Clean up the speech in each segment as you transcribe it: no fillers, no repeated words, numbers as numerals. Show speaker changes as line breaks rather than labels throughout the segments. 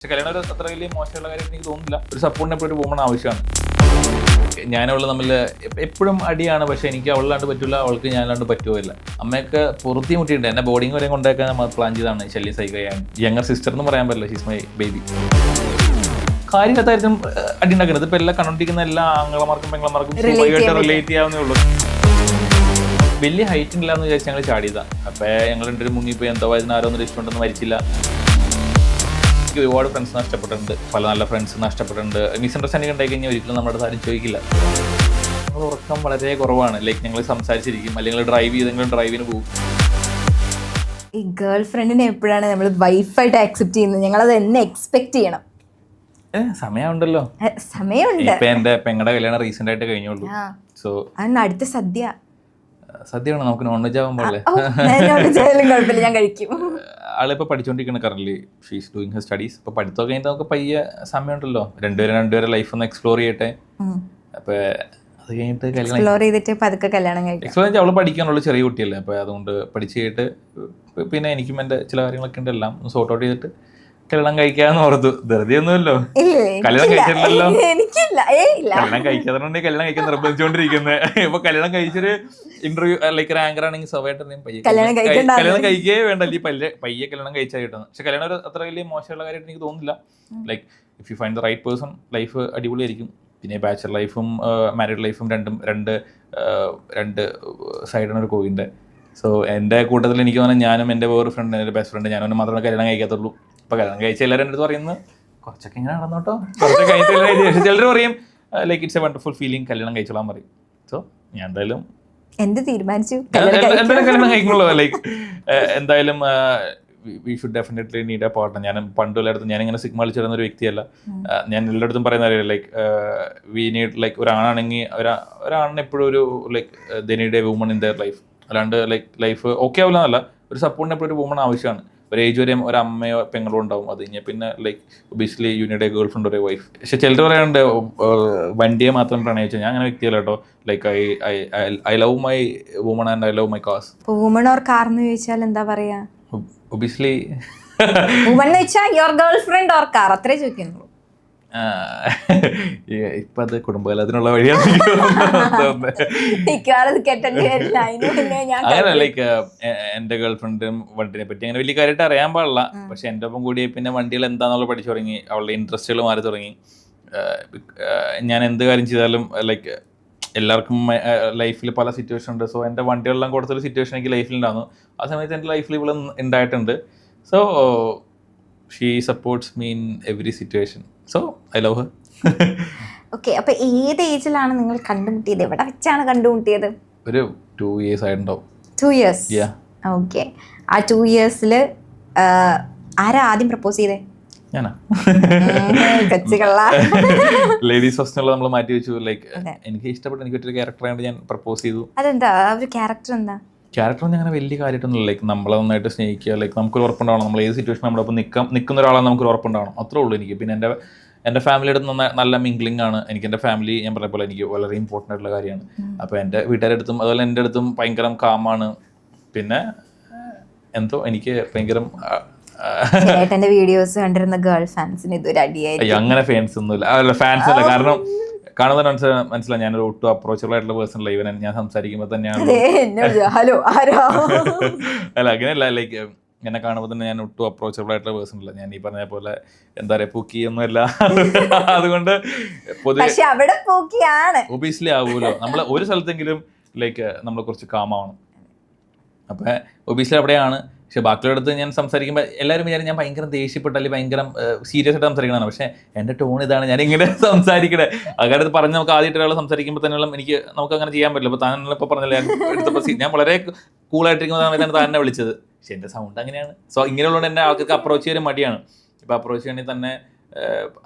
പക്ഷെ കല്യാണം ഒരു അത്ര വലിയ മോശമുള്ള കാര്യം എനിക്ക് തോന്നുന്നില്ല. ഒരു സപ്പോർട്ടിന് എപ്പോഴും ഒരു വുമൺ ആവശ്യമാണ്. ഞാനവള് തമ്മിൽ എപ്പോഴും അടിയാണ്. പക്ഷെ എനിക്ക് അവളാണ്ട് പറ്റില്ല, അവൾക്ക് ഞാനല്ലാണ്ട് പറ്റുമില്ല. അമ്മയൊക്കെ പുറത്തി മുട്ടിയിട്ടുണ്ട്. എന്നെ ബോർഡിങ് വരെ കൊണ്ടാക്കാൻ നമ്മൾ പ്ലാൻ ചെയ്താണ് ശല്യം സഹിക്കാൻ. യങ്ങർ സിസ്റ്റർ എന്ന് പറയാൻ പറ്റില്ല, ഷീസ് മൈ ബേബി. കാര്യത്തായിരിക്കും അടി ഉണ്ടാക്കുന്നത്. ഇപ്പം എല്ലാം കണ്ടോണ്ടിരിക്കുന്ന എല്ലാ ആങ്ങളമാർക്കും പെങ്ങളമാർക്കും റിലേറ്റ് ചെയ്യാവുന്നേ ഉള്ളൂ. വലിയ ഹൈറ്റ് ഇല്ലാന്ന് വിചാരിച്ച് ഞങ്ങൾ ചാടിയതാണ്. അപ്പം ഞങ്ങൾ രണ്ടുപേരും മുങ്ങിപ്പോയി. എന്തോ അതിന് ആരോന്നും ഇഷ്ടമുണ്ടെന്ന് മരിച്ചില്ല. എനിക്ക് ഒരുപാട് ഫ്രണ്ട്സ് നഷ്ടപ്പെട്ടിട്ടുണ്ട്, പല നല്ല ഫ്രണ്ട്സ് നഷ്ടപ്പെട്ടിട്ടുണ്ട്. മിസ്അണ്ടർസ്റ്റാൻഡിങ് ഉണ്ടായി കഴിഞ്ഞാൽ ഒരിക്കലും നമ്മുടെ അടുത്ത് ആരും ചോദിക്കില്ല. ഞങ്ങൾ ഉറക്കം വളരെ കുറവാണ്. ലൈക്ക് ഞങ്ങൾ സംസാരിച്ചിരിക്കും, അല്ലെങ്കിൽ ഡ്രൈവ് ചെയ്തെങ്കിലും ഡ്രൈവിന് പോകും.
ഈ ഗേൾ ഫ്രണ്ടിനെ എപ്പോഴാണ് നമ്മൾ വൈഫായിട്ട് ആക്സെപ്റ്റ് ചെയ്യുന്നത്? ഞങ്ങളത് എന്നെ എക്സ്പെക്ട് ചെയ്യണം.
സമയമുണ്ടല്ലോ,
സമയമുണ്ട്.
ഇപ്പൊ എന്റെ പെങ്ങളുടെ കല്യാണം റീസെന്റ് ആയിട്ട് കഴിഞ്ഞുള്ളൂ. സോ
അടുത്ത സദ്യ
സദ്യയാണ്, നമുക്ക് നോൺ വെജ് ആവാൻ പോലെ.
കുഴപ്പമില്ല, ഞാൻ കഴിക്കും.
ആളിപ്പോൾ പഠിച്ചുകൊണ്ടിരിക്കുന്നത് current. She's doing her studies. ഇപ്പോൾ പഠിത്തം കഴിഞ്ഞിട്ട് നമുക്ക് പയ്യെ സമയമുണ്ടല്ലോ, രണ്ടുപേരെ ലൈഫ് ഒന്ന് എക്സ്പ്ലോർ ചെയ്യട്ടെ. അപ്പോൾ അത് കഴിഞ്ഞിട്ട്
എക്സ്പ്ലോർ ചെയ്തിട്ട് പതുക്കെ കല്യാണം കഴിക്കും.
എക്സ്പ്ലോർ ചെയ്താൽ അവള് പഠിക്കാനുള്ള ചെറിയ കുട്ടിയല്ലേ. അപ്പോൾ അതുകൊണ്ട് പഠിച്ച് കഴിഞ്ഞിട്ട് പിന്നെ എനിക്കും എൻ്റെ ചില കാര്യങ്ങളൊക്കെ ഉണ്ട്, എല്ലാം സോർട്ട് ഔട്ട് ചെയ്തിട്ട് കല്യാണം കഴിക്കാന്ന് ഓർത്തു. വെറുതെ ഒന്നുമല്ലോ, കല്യാണം കഴിച്ചിട്ടില്ലല്ലോ. കല്യാണം കഴിക്കാതെ കല്യാണം കഴിക്കാൻ നിർബന്ധിച്ചുകൊണ്ടിരിക്കുന്നത്. ഇപ്പൊ കല്യാണം കഴിച്ചൊരു ഇന്റർവ്യൂ ലൈക്ക് ഒരു ആങ്കർ ആണെങ്കിൽ സ്വഭാവമായിട്ട് കല്യാണം കഴിക്കേ വേണ്ട, അല്ലെങ്കിൽ പയ്യെ കല്യാണം കഴിച്ചാൽ കിട്ടുന്നത്. പക്ഷെ കല്യാണം ഒരു അത്ര വലിയ മോശമുള്ള കാര്യമായിട്ട് എനിക്ക് തോന്നുന്നില്ല. Like if you find the right person, life അടിപൊളിയായിരിക്കും. പിന്നെ ബാച്ചലർ ലൈഫും മാരീഡ് ലൈഫും രണ്ട് സൈഡാണ് ഒരു കോയിൻ്റെ. സോ എൻ്റെ കൂട്ടത്തിൽ എനിക്ക് തോന്നുന്നത് ഞാനും എൻ്റെ വേറൊരു ഫ്രണ്ട്, എൻ്റെ ബെസ്റ്റ് ഫ്രണ്ട്, ഞാനും മാത്രമേ കല്യാണം കഴിക്കാത്തുള്ളൂ. ഇപ്പൊ കല്യാണം കഴിച്ച എല്ലാവരും എൻ്റെ അടുത്ത് പറയുന്നത് കുറച്ചൊക്കെ ഇങ്ങനെ നടന്നോട്ടോ, കുറച്ചൊക്കെ കഴിച്ചില്ല. പക്ഷെ ചിലർ പറയും like it's A wonderful feeling, കല്യാണം കഴിച്ചോളാൻ പറയും. സോ ഞാൻ എന്തായാലും
തീരുമാനിച്ചു
എന്തായാലും കല്യാണം കഴിക്കുള്ളൂ. ലൈക്ക് എന്തായാലും we should definitely need A partner. ഞാൻ പണ്ട് എല്ലായിടത്തും ഞാനിങ്ങനെ സിഗ്മ കളിച്ചു തരുന്ന ഒരു വ്യക്തിയല്ല. ഞാൻ എല്ലായിടത്തും പറയുന്ന അറിയാം, ലൈക്ക് വി നീഡ് ലൈക്ക് ഒരാണാണെങ്കിൽ ഒരാണിന് എപ്പോഴും ഒരു like they need A woman in their life. അല്ലാണ്ട് ലൈക്ക് ലൈഫ് ഓക്കെ ആവില്ല എന്നല്ല, ഒരു സപ്പോർട്ടിന് എപ്പോഴും ഒരു വുമൺ ആവശ്യമാണ്. ഒരു ഏജ് വരെയും ഒരു അമ്മയോ പെങ്ങളോ ഉണ്ടാവും. അത് കഴിഞ്ഞാൽ പിന്നെ like obviously you need A girl friend, ഒരു വൈഫ്. പക്ഷെ ചിലർ പറയാറുണ്ട് വണ്ടിയെ മാത്രം പ്രണയിച്ചു. ഞാൻ അങ്ങനെ വ്യക്തിയല്ല കേട്ടോ. Like I love my woman and I love my cars.
Woman or car എന്ന് ചോദിച്ചാൽ എന്താ പറയാ?
ഒബിയസ്ലി
വുമൺ എന്ന് വെച്ചാൽ your girlfriend or car, അത്രേ ചോദിക്കുന്നുള്ളൂ.
ഇപ്പൊ അത് കുടുംബകലത്തിനുള്ള വഴിയാണ്. അങ്ങനെ ലൈക്ക് എന്റെ ഗേൾ ഫ്രണ്ടും വണ്ടിനെ പറ്റി അങ്ങനെ വലിയ കാര്യമായിട്ട് അറിയാൻ പാടില്ല. പക്ഷെ എന്റെ ഒപ്പം കൂടി പിന്നെ വണ്ടികൾ എന്താണെന്നുള്ള പഠിച്ചു തുടങ്ങി, അവളുടെ ഇൻട്രസ്റ്റുകൾ മാറി തുടങ്ങി. ഞാൻ എന്ത് കാര്യം ചെയ്താലും ലൈക്ക് എല്ലാവർക്കും ലൈഫിൽ പല സിറ്റുവേഷൻ ഉണ്ട്. സോ എൻ്റെ വണ്ടികളെല്ലാം കൊടുത്തൊരു സിറ്റുവേഷൻ എനിക്ക് ലൈഫിൽ ഉണ്ടായിരുന്നു. ആ സമയത്ത് എൻ്റെ ലൈഫിൽ ഇവിടെ ഉണ്ടായിട്ടുണ്ട്. So she supports me in every situation. So I love her.
Okay, അപ്പോൾ ഏത് ഏജിലാണ് നിങ്ങൾ കണ്ടുമുട്ടിയത്? എവിടെ വെച്ചാണ് കണ്ടുമുട്ടിയത്?
ഒരു 2 years ആയിട്ടുണ്ടാവും.
2 years? ഓക്കെ. ആ 2 yearsൽ ആരാ ആദ്യം പ്രപ്പോസ് ചെയ്തേ?
ഞാനാ. ലേഡീസ് ഫസ്റ്റ് നമ്മൾ മാറ്റി വെച്ചു. ലൈക്ക് എനിക്ക് ഇഷ്ടപ്പെട്ട എനിക്കൊരു ക്യാരക്ടറായിട്ട് ഞാൻ പ്രപ്പോസ് ചെയ്തു.
അതെന്താ ഒരു ക്യാരക്ടർ? എന്താ
ക്യാരക്ടർ അങ്ങനെ വലിയ കാര്യമായിട്ടൊന്നുമില്ല. ലൈക്ക് നമ്മളെ നന്നായിട്ട് സ്നേഹിക്കുക, ലൈക്ക് നമുക്കൊരു ഉറപ്പുണ്ടാവണം. നമ്മൾ ഏത് സിറ്റുവേഷൻ നമ്മുടെ ഒപ്പം നിൽക്കുന്ന ഒരാളാണ് നമുക്കൊരു ഉറപ്പുണ്ടാവണം. അത്രേ ഉള്ളൂ എനിക്ക്. പിന്നെ എൻ്റെ ഫാമിലിയുടെ നല്ല മിംഗ്ലിംഗ് ആണ് എനിക്ക്. എൻ്റെ ഫാമിലി ഞാൻ പറഞ്ഞ പോലെ എനിക്ക് വളരെ ഇമ്പോർട്ടൻ്റ് ആയിട്ടുള്ള കാര്യമാണ്. അപ്പോൾ എൻ്റെ വീട്ടുകാരുടെ അടുത്തും അതുപോലെ എൻ്റെ അടുത്തും ഭയങ്കര കാമാണ്. പിന്നെ എന്തോ എനിക്ക് ഭയങ്കര
വീഡിയോസ് കണ്ടിരുന്ന ഗേൾ ഫാൻസിന് ഇതൊരു അടിയായി.
അങ്ങനെ ഫാൻസ് ഒന്നുമില്ല, ഫാൻസ് അല്ല. കാരണം കാണുന്ന മനസ്സിലായി ഞാനൊരു ഒട്ടും അപ്രോച്ചബിൾ ആയിട്ടുള്ള പേഴ്സൺ അല്ല. ഇവൻ ഞാൻ സംസാരിക്കുമ്പോൾ തന്നെയാണ് അല്ല അങ്ങനെയല്ല, ലൈക്ക് എന്നെ കാണുമ്പോൾ തന്നെ ഞാൻ ഒട്ടും അപ്രോച്ചബിൾ ആയിട്ടുള്ള പേഴ്സൺ അല്ല. ഞാൻ ഈ പറഞ്ഞ പോലെ എന്താ പറയുക പൂക്കിയൊന്നുമല്ല. അതുകൊണ്ട് പൊതുവെ ഒബിയസ്ലി ആവുമല്ലോ. നമ്മൾ ഒരു സ്ഥലത്തെങ്കിലും ലൈക്ക് നമ്മൾ കുറച്ച് കാമാവണം. അപ്പം ഒബിയസ്ലി അവിടെയാണ്. പക്ഷെ ബാക്കിയുള്ള അടുത്ത് ഞാൻ സംസാരിക്കുമ്പോൾ എല്ലാവരും വിചാരിക്കും ഞാൻ ഭയങ്കര ദേഷ്യപ്പെട്ട അല്ലെങ്കിൽ ഭയങ്കര സീരിയസ് ആയിട്ട് സംസാരിക്കണതാണ്. പക്ഷേ എൻ്റെ ടോൺ ഇതാണ്, ഞാൻ ഇങ്ങനെ സംസാരിക്കണേ. അക്കാര്യത്ത് പറഞ്ഞ് നമുക്ക് ആദ്യമായിട്ട് ഒരാൾ സംസാരിക്കുമ്പോൾ തന്നെ നമുക്ക് അങ്ങനെ ചെയ്യാൻ പറ്റില്ല. അപ്പോൾ താൻ ഇപ്പോൾ പറഞ്ഞില്ല, ഞാൻ വളരെ കൂളായിട്ടിരിക്കുന്ന സമയത്താണ് താൻ എന്നെ വിളിച്ചത്. പക്ഷെ എൻ്റെ സൗണ്ട് അങ്ങനെയാണ്. സോ ഇങ്ങനെയുള്ളതുകൊണ്ട് എൻ്റെ ആൾക്കാർക്ക് അപ്രോച്ച് ചെയ്യാൻ മടിയാണ്. ഇപ്പോൾ അപ്രോച്ച് ചെയ്യണമെങ്കിൽ തന്നെ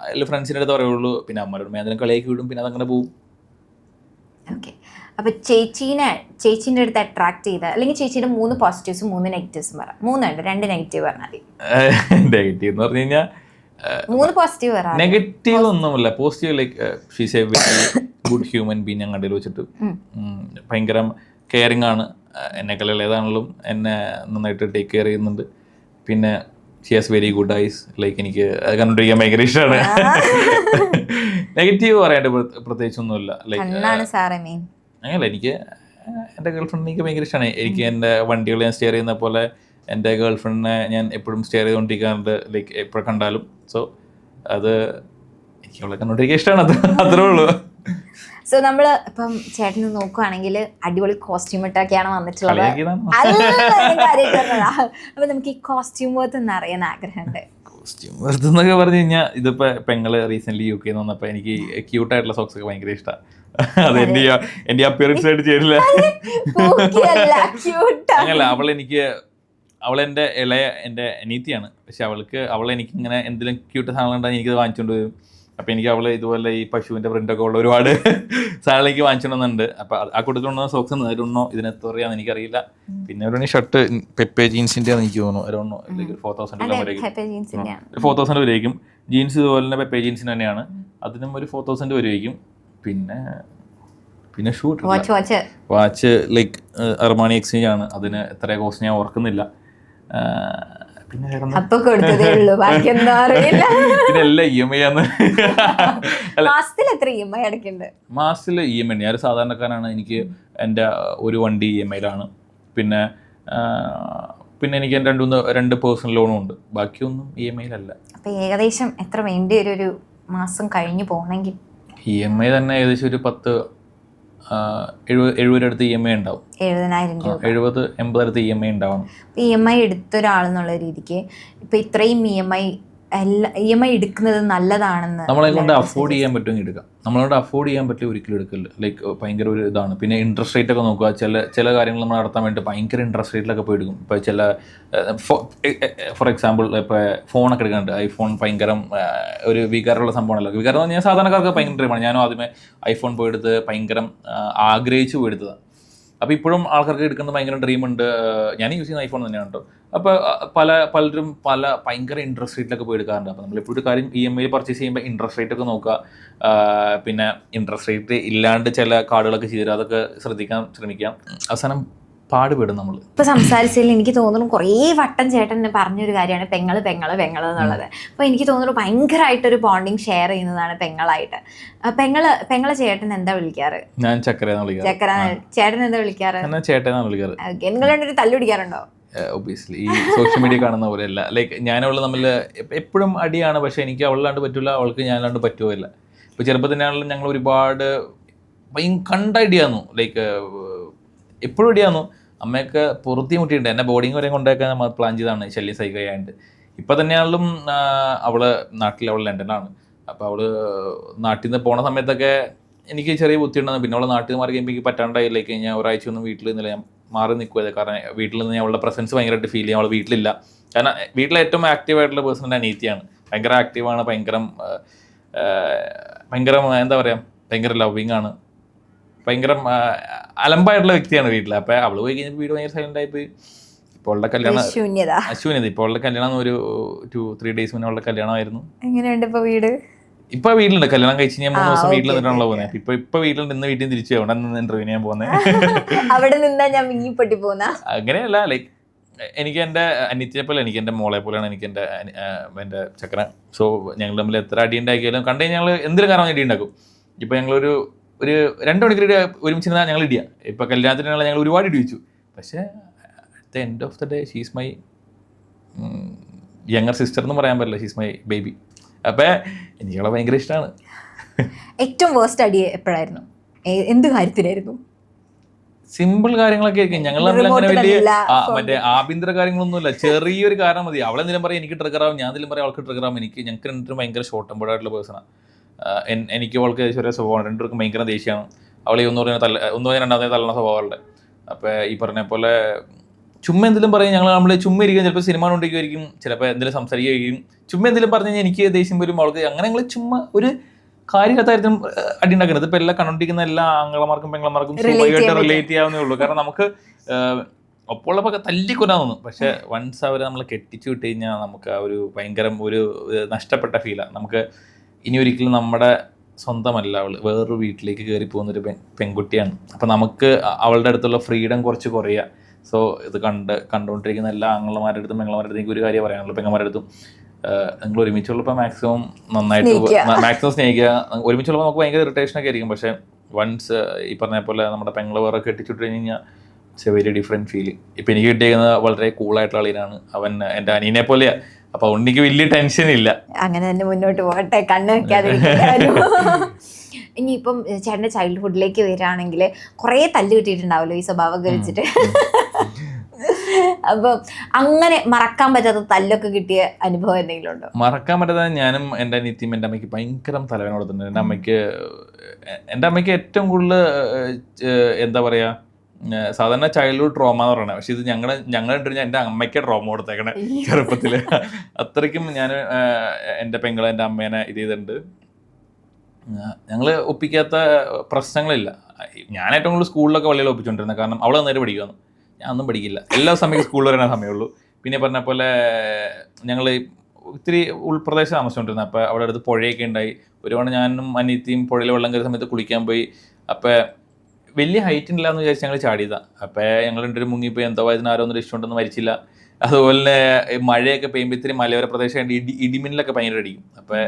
അതിൽ ഫ്രണ്ട്സിൻ്റെ അടുത്ത് പറയുള്ളൂ. പിന്നെ അമ്മയോട് മേന്തരം കളിയാക്കി വിടും, പിന്നെ അതങ്ങനെ പോകും.
ഓക്കെ, അപ്പോൾ ചേച്ചീൻ്റെ അടുത്ത് അട്രാക്ട് ചെയ്ത അല്ലെങ്കിൽ ചേച്ചിയുടെ 3 പോസിറ്റീവ്സും 3 നെഗറ്റീവ്സും പറ. 2 നെഗറ്റീവ് പറഞ്ഞാൽ മതി.
നെഗറ്റീവ് എന്ന് പറഞ്ഞു കഴിഞ്ഞാൽ
3 പോസിറ്റീവ് പറയാം.
നെഗറ്റീവ് ഒന്നുമില്ല, positive like she's A very good human being. ഞാൻ കണ്ടതിൽ വെച്ചിട്ട് ഭയങ്കര കെയറിങ് ആണ്. എന്നെക്കാളും ഏതാണെങ്കിലും എന്നെ നന്നായിട്ട് ടേക്ക് കെയർ ചെയ്യുന്നുണ്ട്. പിന്നെ she has very good eyes. Like എനിക്ക് അത് കണ്ടുപിടിക്കാൻ ഭയങ്കര ഇഷ്ടമാണ്. നെഗറ്റീവ് പറയാണ്ട് പ്രത്യേകിച്ചൊന്നുമില്ല. ലൈക്ക് അങ്ങനല്ല, എനിക്ക് എൻ്റെ ഗേൾ ഫ്രണ്ട് എനിക്ക് ഭയങ്കര ഇഷ്ടമാണ്. എനിക്ക് എൻ്റെ വണ്ടികൾ ഞാൻ സ്റ്റെയർ ചെയ്യുന്ന പോലെ എൻ്റെ ഗേൾ ഫ്രണ്ടിനെ ഞാൻ എപ്പോഴും സ്റ്റെയർ ചെയ്തുകൊണ്ടിരിക്കാറുണ്ട്. ലൈക്ക് എപ്പോഴും കണ്ടാലും. സോ അത് എനിക്ക് അവളെ കണ്ടുകൊണ്ടിരിക്കാൻ ഇഷ്ടമാണ്. അത്രേ ഉള്ളൂ.
സോ നമ്മള് ഇപ്പം ചേട്ടന് നോക്കുവാണെങ്കിൽ അടിപൊളി കോസ്റ്റ്യൂം ഇട്ടൊക്കെയാണ് വന്നിട്ടുള്ളത്. അപ്പൊ നമുക്ക് ഈ കോസ്റ്റ്യൂം വർത്ത് എന്ന് അറിയാൻ ആഗ്രഹമുണ്ട്.
കോസ്റ്റ്യൂം വർത്ത് എന്നൊക്കെ പറഞ്ഞു കഴിഞ്ഞാൽ ഇതിപ്പോ പെങ്ങള് റീസെന്റ് UK വന്നപ്പോ എനിക്ക് ക്യൂട്ടായിട്ടുള്ള സോക്സ് ഒക്കെ ഭയങ്കര ഇഷ്ടമാണ്. അത് എന്റെ അപ്പിയറൻസ് ആയിട്ട് ചേരില്ല. അങ്ങനല്ല, അവളെന്റെ എൻ്റെ അനീത്തിയാണ്. പക്ഷെ അവളെനിക്ക് ഇങ്ങനെ എന്തെങ്കിലും ക്യൂട്ട് സാധനങ്ങൾ ഉണ്ടെങ്കിൽ എനിക്കത് വാങ്ങിച്ചുകൊണ്ട് വരും. അപ്പം എനിക്ക് അവള് ഇതുപോലെ ഈ പശുവിൻ്റെ പ്രിൻ്റൊക്കെ ഉള്ള ഒരുപാട് സാധനങ്ങൾ എനിക്ക് വാങ്ങിച്ചിടുന്നുണ്ട്. അപ്പം ആ കൊടുത്തിട്ടുണ്ടോ സോക്സ് നേരിടണോ ഇതിന് എത്ര അറിയാമെന്ന് എനിക്കറിയില്ല. പിന്നെ ഒരു ഷർട്ട് പെപ്പെ ജീൻസിൻ്റെ എനിക്ക് തോന്നുന്നു അരൗണ്ട് 4,000 വരെയായിരിക്കും. ജീൻസ് ഇതുപോലെ തന്നെ പെപ്പെ ജീൻസിന് തന്നെയാണ്, അതിനും ഒരു 4,000 വരെയായിരിക്കും. പിന്നെ shoe watch like Armani exchange ആണ്, അതിന് എത്ര കോസ്റ്റ് ഞാൻ ഓർക്കുന്നില്ല. പിന്നെ എല്ലാം EMI ആണ്. മാസത്തിൽ EMI. ഞാൻ സാധാരണക്കാരാണ്. എനിക്ക് എൻ്റെ ഒരു വണ്ടി EMIയിലാണ്. പിന്നെ എനിക്ക് രണ്ട് പേഴ്സണൽ ലോണും ഉണ്ട്. ബാക്കിയൊന്നും EMIയിലല്ല.
ഏകദേശം എത്ര വേണ്ടി ഒരു മാസം കഴിഞ്ഞു പോകണമെങ്കിൽ?
EMI തന്നെ ഏകദേശം ഒരു 70 അടുത്ത് EMI ഉണ്ടാവും. 70-80 അടുത്ത് EMI ഉണ്ടാവണം.
EMI എടുത്തൊരാളെന്നുള്ള രീതിക്ക് ഇപ്പൊ ഇത്രയും EMI എടുക്കുന്നത് നല്ലതാണെന്ന്
നമ്മളെ കൊണ്ട് അഫോർഡ് ചെയ്യാൻ പറ്റുമെങ്കിൽ എടുക്കാം. നമ്മളോട് അഫോർഡ് ചെയ്യാൻ പറ്റില്ല ഒരിക്കലും എടുക്കില്ല. ലൈക്ക് ഭയങ്കര ഒരു ഇതാണ്. പിന്നെ ഇൻട്രസ്റ്റ് റേറ്റ് ഒക്കെ നോക്കുക. ചില കാര്യങ്ങൾ നമ്മൾ നടത്താൻ വേണ്ടി ഭയങ്കര ഇൻട്രസ്റ്റ് റേറ്റിലൊക്കെ പോയി എടുക്കും. ഇപ്പോൾ ഫോർ എക്സാമ്പിൾ ഇപ്പോൾ ഫോണൊക്കെ എടുക്കുന്നുണ്ട്. ഐഫോൺ ഭയങ്കര ഒരു വികാരമുള്ള സംഭവമാണല്ലോ. വികാരം എന്ന് പറഞ്ഞാൽ സാധാരണക്കാർക്ക് ഭയങ്കര ഡ്രീമാണ്. ഞാനും ആദ്യമേ ഐഫോൺ പോയി എടുത്ത് ഭയങ്കര ആഗ്രഹിച്ചു പോയി എടുത്തതാണ്. അപ്പോൾ ഇപ്പോഴും ആൾക്കാർക്ക് എടുക്കുന്ന ഭയങ്കര ഡ്രീമുണ്ട്. ഞാൻ യൂസ് ചെയ്യുന്ന ഐഫോൺ തന്നെയാണ് കേട്ടോ. അപ്പോൾ പലരും ഭയങ്കര ഇൻട്രസ്റ്റ് റേറ്റിലൊക്കെ പോയി എടുക്കാറുണ്ട്. അപ്പോൾ നമ്മളെപ്പോഴും കാര്യം EMI പർച്ചേസ് ചെയ്യുമ്പോൾ ഇൻട്രസ്റ്റ് റേറ്റ് ഒക്കെ നോക്കുക. പിന്നെ ഇൻട്രസ്റ്റ് റേറ്റ് ഇല്ലാണ്ട് ചില കാർഡുകളൊക്കെ ചെയ്ത് അതൊക്കെ ശ്രദ്ധിക്കാൻ ശ്രമിക്കാം. അവസാനം പാടുപെടും നമ്മൾ.
ഇപ്പോൾ സംസാരിച്ചതിൽ എനിക്ക് തോന്നുന്നു കുറേ വട്ടം ചേട്ടൻ പറഞ്ഞൊരു കാര്യമാണ് പെങ്ങള് എന്നുള്ളത്. അപ്പോൾ എനിക്ക് തോന്നുന്നു ഭയങ്കരമായിട്ടൊരു ബോണ്ടിങ് ഷെയർ ചെയ്യുന്നതാണ് പെങ്ങളായിട്ട്. പെങ്ങളെ ചേട്ടൻ എന്താ വിളിക്കാറ്?
ഞാൻ ചക്കര.
ചേട്ടൻ എന്താ വിളിക്കാറ്?
ചേട്ടനാണ് വിളിക്കാറ്.
നിങ്ങൾ രണ്ടൊരു തല്ലു പിടിക്കാറുണ്ടോ?
ഒബിയസ്ലി ഈ സോഷ്യൽ മീഡിയ കാണുന്ന പോലെയല്ല. ലൈക്ക് ഞാനവള് തമ്മിൽ എപ്പോഴും അടിയാണ്. പക്ഷെ എനിക്ക് അവളാണ്ട് പറ്റില്ല, അവൾക്ക് ഞാനല്ലാണ്ട് പറ്റുമില്ല. ഇപ്പോൾ ചെറുപ്പത്തിൽ തന്നെയാണെങ്കിലും ഞങ്ങൾ ഒരുപാട് കണ്ട അടിയാന്നു. ലൈക്ക് എപ്പോഴും അടിയാന്നു. അമ്മയൊക്കെ പൊറുത്തി മുട്ടിയിട്ടുണ്ട്. എന്നെ ബോർഡിങ് വരെ കൊണ്ടുപോക്കാൻ നമ്മൾ പ്ലാൻ ചെയ്താണ് ശല്യം സഹിക്കാണ്ട്. ഇപ്പം തന്നെയാണെങ്കിലും അവൾ ലണ്ടനാണ്. അപ്പോൾ അവൾ നാട്ടിൽ നിന്ന് പോണ സമയത്തൊക്കെ എനിക്ക് ചെറിയ ബുദ്ധിയുണ്ടായിരുന്നു. പിന്നെ അവളെ നാട്ടിൽ മാറി കഴിയുമ്പോൾ എനിക്ക് പറ്റാണ്ടായി. ലൈക്ക് ഞാൻ ഒരാഴ്ച ഒന്നും വീട്ടിൽ നിന്നില്ല. ഞാൻ മാറി നിൽക്കുക. കാരണം വീട്ടിൽ നിന്ന് അവളുടെ പ്രസൻസ് ഭയങ്കരമായിട്ട് ഫീൽ ചെയ്യും. അവൾ വീട്ടിലില്ല. കാരണം വീട്ടിലെ ഏറ്റവും ആക്റ്റീവായിട്ടുള്ള പേഴ്സൺ എൻ്റെ അനീത്തിയാണ്. ഭയങ്കര ആക്റ്റീവാണ്. ഭയങ്കര എന്താ പറയുക, ഭയങ്കര ലവിങ് ആണ്. ഭയങ്കര അലമ്പായിട്ടുള്ള വ്യക്തിയാണ് വീട്ടിൽ. അപ്പോൾ അവൾ പോയി കഴിഞ്ഞപ്പോൾ വീട് ഭയങ്കര സൈലൻ്റ് ആയിപ്പോയി. ഇപ്പോൾ അവളുടെ കല്യാണം അശ്വിനത്. ഇപ്പോൾ അവളുടെ കല്യാണം ഒരു 2-3 days മുന്നേ അവളുടെ കല്യാണമായിരുന്നു.
എങ്ങനെയുണ്ട് ഇപ്പോൾ വീട്?
ഇപ്പൊ വീട്ടിലുണ്ട്. കല്യാണം കഴിച്ച് ഞാൻ 3 ദിവസം വീട്ടിൽ നിന്നിട്ടാണല്ലോ പോകുന്നത്. ഇപ്പൊ വീട്ടിലുണ്ട്. ഇന്ന് വീട്ടിൽ തിരിച്ചു അവിടെ നിന്ന് ഇന്റർവ്യൂ ഞാൻ പോകുന്നത്.
അവിടെ നിന്നാ ഞാൻ മിങ്ങിപ്പൊട്ടി പോകുന്ന
അങ്ങനെയല്ല. ലൈക്ക് എനിക്ക് എൻ്റെ അനിയത്തിയെ പോലെ, എനിക്ക് എൻ്റെ മോളെ പോലെയാണ് എനിക്ക് എൻ്റെ ചക്കര. സോ ഞങ്ങൾ തമ്മിൽ എത്ര അടി ഉണ്ടാക്കിയാലും കണ്ടു കഴിഞ്ഞാൽ ഞങ്ങൾ എന്തെങ്കിലും കാരണം അടി ഉണ്ടാക്കും. ഇപ്പൊ ഞങ്ങളൊരു 2 മണിക്കൂർ ഒരുമിച്ച് ഞങ്ങൾ ഇടിയ. ഇപ്പൊ കല്യാണത്തിനുള്ള ഞങ്ങൾ ഒരുപാട് ഇടി വെച്ചു. പക്ഷെ at the end of the day she's my younger sister എന്ന് പറയാൻ പറ്റില്ല. She's my baby. അപ്പൊ എനിക്കവളെ ഭയങ്കര ഇഷ്ടമാണ്.
ഏറ്റവും വേസ്റ്റ് അടി എപ്പോഴായിരുന്നു? എന്ത് കാര്യത്തിലായിരുന്നു?
സിമ്പിൾ കാര്യങ്ങളൊക്കെ ആയിരിക്കും. ഞങ്ങൾ തമ്മിൽ അങ്ങനെ വലിയ മറ്റേ ആഭ്യന്തര കാര്യങ്ങളൊന്നുമില്ല. ചെറിയൊരു കാരണം മതി. അവളെന്തെങ്കിലും പറയാം എനിക്ക് ട്രിഗറാവും, ഞാൻ എന്തെങ്കിലും പറയാം അവൾക്ക് ട്രിഗറാവും. ഞങ്ങൾക്ക് രണ്ടും ഭയങ്കര ഷോർട്ട് ടെമ്പേർഡായിട്ടുള്ള പേഴ്സണാണ്. എനിക്ക് അവൾക്ക് ചെറിയ സ്വഭാവമാണ്. രണ്ടുപേർക്കും ഭയങ്കര ദേഷ്യമാണ്. അവളെ ഒന്ന് പറഞ്ഞാൽ രണ്ടാമത്തെ തള്ളണ സ്വഭാവമുണ്ട്. അപ്പോൾ ഈ പറഞ്ഞ പോലെ ചുമ്മാ എന്തെങ്കിലും പറയും. നമ്മൾ ചുമ്മാ ഇരിക്കും. ചിലപ്പോൾ സിനിമ കൊണ്ടിരിക്കുമായിരിക്കും, ചിലപ്പോൾ എന്തെങ്കിലും സംസാരിക്കുകയായിരിക്കും. ചുമ്മാ എന്തെങ്കിലും പറഞ്ഞു കഴിഞ്ഞാൽ എനിക്ക് ദേഷ്യം വരും. അവൾക്ക് അങ്ങനെ ഞങ്ങൾ ചുമ്മാ ഒരു കാര്യത്തായിരുന്നു അടി ഉണ്ടാക്കുന്നത്. ഇപ്പം എല്ലാം കണ്ടോണ്ടിരിക്കുന്ന എല്ലാ ആംഗളമാർക്കും പെങ്ങളമാർക്കും സുഖമായിട്ട് റിലേറ്റ് ചെയ്യാവുന്നേ ഉള്ളൂ. കാരണം നമുക്ക് ഒപ്പമുള്ളപ്പോൾ തല്ലിക്കൊല്ലാൻ തോന്നും. പക്ഷെ വൺസ് അവർ നമ്മൾ കെട്ടിച്ചു വിട്ട് കഴിഞ്ഞാൽ നമുക്ക് ആ ഒരു ഭയങ്കര ഒരു നഷ്ടപ്പെട്ട ഫീലാണ്. നമുക്ക് ഇനി ഒരിക്കലും നമ്മുടെ സ്വന്തമല്ല അവൾ, വേറൊരു വീട്ടിലേക്ക് കയറി പോകുന്നൊരു പെൺകുട്ടിയാണ്. അപ്പം നമുക്ക് അവളുടെ അടുത്തുള്ള ഫ്രീഡം കുറച്ച് കുറയുക. സോ ഇത് കണ്ടുകൊണ്ടിരിക്കുന്ന എല്ലാ ആങ്ങളമാരുടെ അടുത്തും പെങ്ങളമാരുടെ അടുത്തും എനിക്ക് ഒരു കാര്യം പറയാനുള്ളൂ. പെങ്ങന്മാരുടെ അടുത്തും നിങ്ങൾ ഒരുമിച്ചുള്ളപ്പോൾ മാക്സിമം നന്നായിട്ട് മാക്സിമം സ്നേഹിക്കുക. ഒരുമിച്ചുള്ളപ്പോൾ നമുക്ക് ഭയങ്കര ഇറിറ്റേഷനൊക്കെ ആയിരിക്കും. പക്ഷേ വൺസ് ഈ പറഞ്ഞ പോലെ നമ്മുടെ പെങ്ങൾ വേറെ കെട്ടിച്ചിട്ട് കഴിഞ്ഞ് കഴിഞ്ഞാൽ it's A very different feeling. ഇപ്പം എനിക്ക് കിട്ടിയിരിക്കുന്നത് വളരെ കൂളായിട്ടുള്ള ആളിനാണ്. അവൻ എൻ്റെ അനിയനെ പോലെയാണ്. അപ്പോൾ അതുകൊണ്ട് എനിക്ക് വലിയ ടെൻഷൻ ഇല്ല.
അങ്ങനെ തന്നെ മുന്നോട്ട് പോകട്ടെ, കണ്ണ് വെക്കാതെ. ഇനിയിപ്പം ചേട്ടൻ്റെ ചൈൽഡ്ഹുഡിലേക്ക് വരികയാണെങ്കിൽ കുറേ തല്ല് കിട്ടിയിട്ടുണ്ടാവുമല്ലോ ഈ സ്വഭാവമൊക്കെ വെച്ചിട്ട്. അപ്പൊ അങ്ങനെ മറക്കാൻ പറ്റാത്ത തല്ലൊക്കെ കിട്ടിയ അനുഭവം എന്തെങ്കിലും ഉണ്ടോ?
മറക്കാൻ പറ്റാത്ത ഞാനും എൻ്റെ അനിയത്തിയും എൻ്റെ അമ്മയ്ക്ക് ഭയങ്കര തലവേദന കൊടുത്തിട്ടുണ്ട്. എൻ്റെ അമ്മയ്ക്ക് ഏറ്റവും കൂടുതൽ എന്താ പറയുക, സാധാരണ ചൈൽഡ്ഹുഡ് ട്രോമ എന്ന് പറയുന്നത്. പക്ഷെ ഇത് ഞങ്ങൾ എൻ്റെ അമ്മയ്ക്ക് ട്രോമ കൊടുത്തേക്കണേ ചെറുപ്പത്തിൽ. അത്രയ്ക്കും ഞാൻ എൻ്റെ പെങ്ങളെ എൻ്റെ അമ്മേനെ ഇത് ചെയ്തിട്ടുണ്ട്. ഞങ്ങൾ ഒപ്പിക്കാത്ത പ്രശ്നങ്ങളില്ല. ഞാൻ ഏറ്റവും കൂടുതൽ സ്കൂളിലൊക്കെ വള്ളിയിൽ ഒപ്പിച്ചുകൊണ്ടിരുന്നത്. കാരണം അവൾ നന്നായിട്ട് പഠിക്കുമെന്ന്, ഞാൻ ഒന്നും പഠിക്കില്ല. എല്ലാ സമയം സ്കൂളിൽ വരാനേ സമയമുള്ളൂ. പിന്നെ പറഞ്ഞ പോലെ ഞങ്ങൾ ഇത്തിരി ഉൾപ്രദേശം താമസിച്ചുകൊണ്ടിരുന്നത്. അപ്പോൾ അവിടെ അടുത്ത് പുഴയൊക്കെ ഉണ്ടായി. ഒരുപാട് ഞാനും അനിയത്തിയും പുഴയിൽ വെള്ളം കയറിയ സമയത്ത് കുളിക്കാൻ പോയി. അപ്പോൾ വലിയ ഹൈറ്റ് ഉണ്ടില്ല എന്ന് വിചാരിച്ച് ഞങ്ങൾ ചാടിയതാണ്. അപ്പോൾ ഞങ്ങൾ രണ്ടുപേരും മുങ്ങിപ്പോയി. എന്തോ ഇതിന് ആരോ ഒന്നും രക്ഷിച്ചുകൊണ്ടൊന്നും മരിച്ചില്ല. അതുപോലെ തന്നെ മഴയൊക്കെ പെയ്യുമ്പോൾ ഇത്തിരി മലയോര പ്രദേശമായിട്ട് ഇടിമിന്നലൊക്കെ ഭയങ്കര അടിക്കും. അപ്പോൾ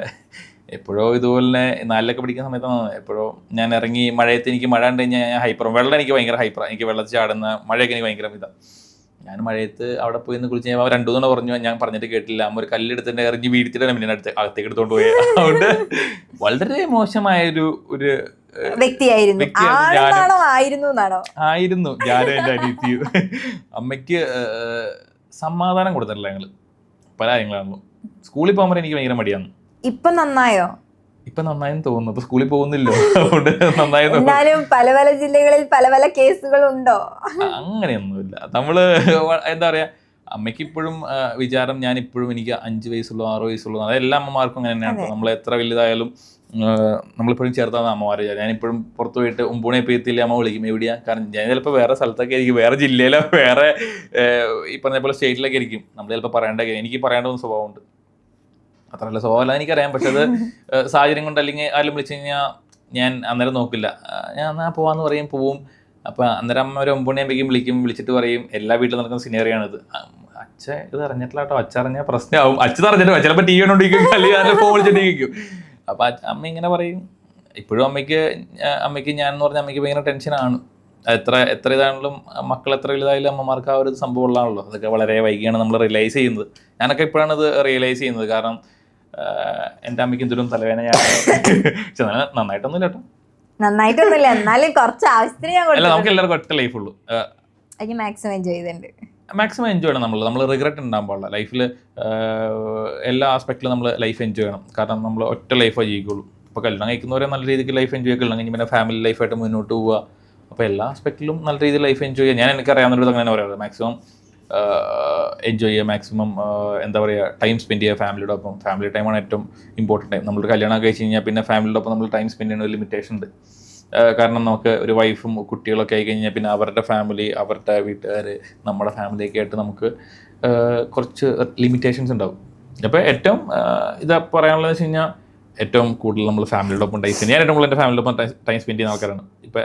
എപ്പോഴോ ഇതുപോലെ 4ലൊക്കെ പഠിക്കുന്ന സമയത്താണ് എപ്പോഴോ ഞാൻ ഇറങ്ങി മഴയത്ത്. എനിക്ക് മഴ ഉണ്ട് കഴിഞ്ഞാൽ ഞാൻ ഹൈപ്പറും. വെള്ളം എനിക്ക് ഭയങ്കര ഹൈപ്പറാണ്. എനിക്ക് വെള്ളത്തിൽ ചാടുന്ന മഴയൊക്കെ എനിക്ക് ഭയങ്കര ഇതാണ്. ഞാൻ മഴയത്ത് അവിടെ പോയി നിന്ന് കുളിച്ച് കഴിഞ്ഞാൽ 2 തവണ പറഞ്ഞു. ഞാൻ പറഞ്ഞിട്ട് കേട്ടില്ല. അമ്മ ഒരു കല്ലെടുത്തിട്ട് എറിഞ്ഞ് വീഴ്ത്തിട്ട് പിന്നെ അകത്തേക്ക് എടുത്തോണ്ട് പോയി. അതുകൊണ്ട് വളരെ മോശമായൊരു
വ്യക്തിയായിരുന്നു
ഞാനും എൻ്റെ അനിയത്തിയും. അമ്മയ്ക്ക് സമാധാനം കൊടുത്തിട്ടില്ല ഞങ്ങള് പല കാര്യങ്ങളാണല്ലോ. സ്കൂളിൽ പോകുമ്പോൾ എനിക്ക് ഭയങ്കര മടിയാണ്.
ഇപ്പൊ നന്നായോ?
ഇപ്പൊ നന്നായെന്ന് തോന്നുന്നു. ഇപ്പൊ സ്കൂളിൽ പോകുന്നില്ലോ, അതുകൊണ്ട് നന്നായെന്ന്.
എന്നാലും പല പല ജില്ലകളിൽ പല പല കേസുകൾ ഉണ്ടോ?
അങ്ങനെയൊന്നുമില്ല. നമ്മള് എന്താ പറയാ, അമ്മയ്ക്ക് ഇപ്പോഴും വിചാരം ഞാൻ ഇപ്പോഴും എനിക്ക് 5 വയസ്സുള്ളൂ 6 വയസ്സുള്ളൂ. അതെല്ലാ അമ്മമാർക്കും അങ്ങനെ തന്നെയാണ്. നമ്മൾ എത്ര വലുതായാലും നമ്മളിപ്പോഴും ചേർത്താണ് അമ്മമാരെ. ഞാനിപ്പോഴും പുറത്ത് പോയിട്ട് ഉമ്പൂണെ പെയ്യത്തില്ല അമ്മ വിളിക്കും. എവിടെയാ? കാരണം ഞാൻ ചിലപ്പോൾ വേറെ സ്ഥലത്തൊക്കെ ആയിരിക്കും, വേറെ ജില്ലയിലോ വേറെ ഈ പറഞ്ഞ പോലെ സ്റ്റേറ്റിലൊക്കെ ആയിരിക്കും. നമ്മൾ ചിലപ്പോൾ പറയേണ്ട എനിക്ക് പറയേണ്ട സ്വഭാവമുണ്ട്. അത്രയല്ല സ്വഭാവമല്ല എനിക്കറിയാം. പക്ഷെ അത് സാഹചര്യം കൊണ്ട് അല്ലെങ്കിൽ ആരും വിളിച്ചു കഴിഞ്ഞാൽ ഞാൻ അന്നേരം നോക്കില്ല. ഞാൻ എന്നാൽ പോവാന്ന് പറയും, പോവും. അപ്പം അന്നേരം അമ്മ ഒരു 9 മണിയാകുമ്പോഴേക്കും വിളിച്ചിട്ട് പറയും. എല്ലാ വീട്ടിൽ നടക്കുന്ന സിനേറിയാണിത്. അച്ഛ ഇത് അറിഞ്ഞിട്ടില്ല കേട്ടോ, അച്ഛ അറിഞ്ഞാൽ പ്രശ്നമാവും. അച്ഛൻ അറിഞ്ഞിട്ട് ചിലപ്പോൾ TV കണ്ടോണ്ടിരിക്കും, അല്ലെങ്കിൽ ഫോൺ വിളിച്ചിട്ടിരിക്കും. അപ്പം അമ്മ ഇങ്ങനെ പറയും. ഇപ്പോഴും അമ്മയ്ക്ക് ഞാൻ എന്ന് പറഞ്ഞാൽ അമ്മയ്ക്ക് ഭയങ്കര ടെൻഷനാണ്. എത്ര ഇതാണെങ്കിലും മക്കൾ എത്ര വലുതായാലും അമ്മമാർക്ക് ആ ഒരു സംഭവം ഉള്ളതാണല്ലോ. അതൊക്കെ വളരെ വൈകിയാണ് നമ്മൾ റിയലൈസ് ചെയ്യുന്നത്. ഞാനൊക്കെ ഇപ്പോഴാണ് ഇത് റിയലൈസ് ചെയ്യുന്നത്. കാരണം എൻ്റെ അമ്മയ്ക്ക് എന്തൊരു തലവേദന. പക്ഷെ നന്നായിട്ടൊന്നുമില്ല കേട്ടോ,
നന്നായിട്ടൊന്നുമില്ല. എന്നാലും കുറച്ച് ആവശ്യത്തിന്
അല്ല, നമുക്ക് എല്ലാവർക്കും ഒറ്റ ലൈഫുള്ളൂ.
മാക്സിമം എൻജോയ് ചെയ്തിട്ടുണ്ട്.
മാക്സിമം എൻജോയ് ചെയ്യണം. നമ്മൾ റിഗ്രറ്റ് ഉണ്ടാകാൻ പാടില്ല ലൈഫിൽ. എല്ലാ ആസ്പെക്റ്റിലും നമ്മൾ ലൈഫ് എൻജോയ് ചെയ്യണം. കാരണം നമ്മൾ ഒറ്റ ലൈഫേ ജീവിക്കുള്ളൂ. അപ്പോൾ കല്യാണം കഴിക്കുന്നവരെ നല്ല രീതിക്ക് ലൈഫ് എൻജോയ് ചെയ്യണം. ഇനി പിന്നെ ഫാമിലി ലൈഫായിട്ട് മുന്നോട്ട് പോവുക. അപ്പോൾ എല്ലാ ആസ്പെക്റ്റിലും നല്ല രീതിയിൽ ലൈഫ് എൻജോയ് ചെയ്യുക. ഞാൻ എനിക്കറിയാവുന്നൊരു അങ്ങനെ പറയാറ്. മാക്സിമം എൻജോയ് ചെയ്യുക. മാക്സിമം എന്താ പറയുക, ടൈം സ്പെൻഡ് ചെയ്യുക ഫാമിലിയുടെ ഒപ്പം. ഫാമിലി ടൈമാണ് ഏറ്റവും ഇമ്പോർട്ടൻറ്റ് ടൈം. നമ്മളൊരു കല്യാണം കഴിച്ച് കഴിഞ്ഞാൽ പിന്നെ ഫാമിലിയുടെ ഒപ്പം നമ്മൾ ടൈം സ്പെൻഡ് ചെയ്യുന്ന ഒരു ലിമിറ്റേഷൻ ഉണ്ട്. കാരണം നമുക്ക് ഒരു വൈഫും കുട്ടികളൊക്കെ ആയി കഴിഞ്ഞാൽ പിന്നെ അവരുടെ ഫാമിലി, അവരുടെ വീട്ടുകാർ, നമ്മുടെ ഫാമിലിയൊക്കെ ആയിട്ട് നമുക്ക് കുറച്ച് ലിമിറ്റേഷൻസ് ഉണ്ടാവും. അപ്പോൾ ഏറ്റവും ഇതാ പറയാനുള്ളതെന്ന് വെച്ച് കഴിഞ്ഞാൽ ഏറ്റവും കൂടുതൽ നമ്മൾ ഫാമിലിയുടെ ഒപ്പം ടൈം സ്പെൻഡ് ചെയ്യാൻ ഏറ്റവും കൂടുതൽ എൻ്റെ ഫാമിലിയുടെ ഒപ്പം ടൈം സ്പെൻഡ് ചെയ്യുന്ന ആൾക്കാരാണ്. ഇപ്പം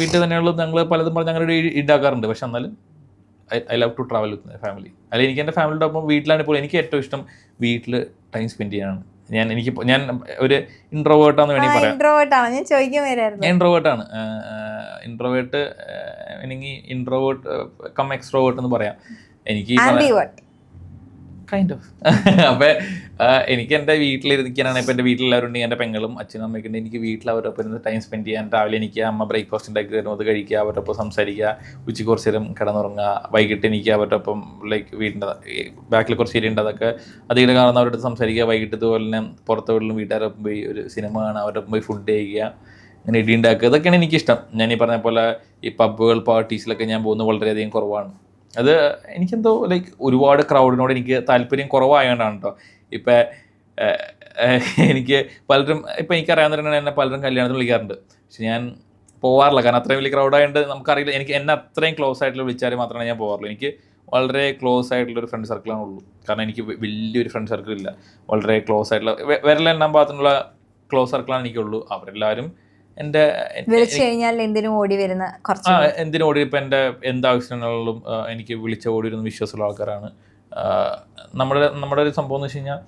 വീട്ടിൽ തന്നെയുള്ള ഞങ്ങൾ പലതും പറഞ്ഞ് അങ്ങനെ ഉണ്ടാക്കാറുണ്ട്. പക്ഷെ എന്നാലും I love to travel with family. അല്ലെങ്കിൽ എനിക്ക് എൻ്റെ ഫാമിലിയുടെ ഒപ്പം വീട്ടിലാണിപ്പോൾ എനിക്ക് ഏറ്റവും ഇഷ്ടം വീട്ടിൽ ടൈം സ്പെൻഡ് ചെയ്യാനാണ്. ഞാൻ ഒരു ഇൻട്രോവേർട്ടാന്ന് വേണമെങ്കിൽ പറയാം. ഞാൻ ഇൻട്രോവേർട്ടാണ്. ഇൻട്രോവേർട്ട് എനിക്ക് ഇൻട്രോവേർട്ട് കം എക്സ്ട്രോവേർട്ട് എന്ന് പറയാം. എനിക്ക് കൈൻഡ് ഓഫ്. അപ്പം എനിക്ക് എൻ്റെ വീട്ടിലിരിക്കാനാണ്. ഇപ്പം എൻ്റെ വീട്ടിലെല്ലാവരും ഉണ്ടെങ്കിൽ എൻ്റെ പെങ്ങളും അച്ഛനും അമ്മയ്ക്ക് ഉണ്ട്. എനിക്ക് വീട്ടിൽ അവരൊപ്പം ഇരുന്ന് ടൈം സ്പെൻഡ് ചെയ്യാൻ. രാവിലെ എനിക്ക് അമ്മ ബ്രേക്ക്ഫാസ്റ്റ് ഉണ്ടാക്കി തരുന്നത് കഴിക്കുക, അവരൊപ്പം സംസാരിക്കുക, ഉച്ചയ്ക്ക് കുറച്ച് നേരം കിടന്നുറങ്ങുക, വൈകിട്ട് എനിക്ക് അവരുടെ ഒപ്പം ലൈക്ക് വീടിൻ്റെ ബാക്കിൽ കുറച്ച് ഏരിയ ഉണ്ട്, അതൊക്കെ അതിങ്ങനെ കാണുന്ന അവരുടെ അടുത്ത് സംസാരിക്കുക. വൈകിട്ട് ഇതുപോലെ തന്നെ പുറത്തെ വീട്ടിലും വീട്ടുകാരൊപ്പം പോയി ഒരു സിനിമ കാണുക, അവരുടെ ഒപ്പം പോയി ഫുഡ് കഴിക്കുക, അങ്ങനെ ഇടി ഉണ്ടാക്കുക. ഇതൊക്കെയാണ് എനിക്കിഷ്ടം. ഞാൻ ഈ പറഞ്ഞ പോലെ ഈ പബ്ബുകൾ പാർട്ടീസിലൊക്കെ ഞാൻ പോകുന്നത് വളരെയധികം കുറവാണ്. അത് എനിക്കെന്തോ ലൈക്ക് ഒരുപാട് ക്രൗഡിനോട് എനിക്ക് താല്പര്യം കുറവായതുകൊണ്ടാണ് കേട്ടോ. ഇപ്പം എനിക്ക് പലരും ഇപ്പം എനിക്കറിയാവുന്നവരാണ് എന്നെ പലരും കല്യാണത്തിന് വിളിക്കാറുണ്ട്. പക്ഷെ ഞാൻ പോകാറില്ല. കാരണം അത്രയും വലിയ ക്രൗഡായതുകൊണ്ട് നമുക്കറിയില്ല. എന്നെ അത്രയും ക്ലോസ് ആയിട്ടുള്ള വിളിച്ചാൽ മാത്രമേ ഞാൻ പോകാറുള്ളൂ. എനിക്ക് വളരെ ക്ലോസ് ആയിട്ടുള്ളൊരു ഫ്രണ്ട് സർക്കിളാണ് ഉള്ളൂ. കാരണം എനിക്ക് വലിയൊരു ഫ്രണ്ട് സർക്കിൾ ഇല്ല. വളരെ ക്ലോസ് ആയിട്ടുള്ള വിരലെണ്ണാൻ പാകത്തിനുള്ള ക്ലോസ് സർക്കിളാണ് എനിക്കുള്ളൂ. അവരെല്ലാവരും എൻ്റെ
വിളിച്ചു കഴിഞ്ഞാൽ എന്തിനും ഓടി വരുന്ന കുറച്ച്
എന്തിനും ഓടി ഇപ്പം എൻ്റെ എന്താവശ്യങ്ങളിലും എനിക്ക് വിളിച്ച ഓടി വരുന്ന വിശ്വാസമുള്ള ആൾക്കാരാണ്. നമ്മുടെ ഒരു സംഭവം എന്ന് വെച്ച് കഴിഞ്ഞാൽ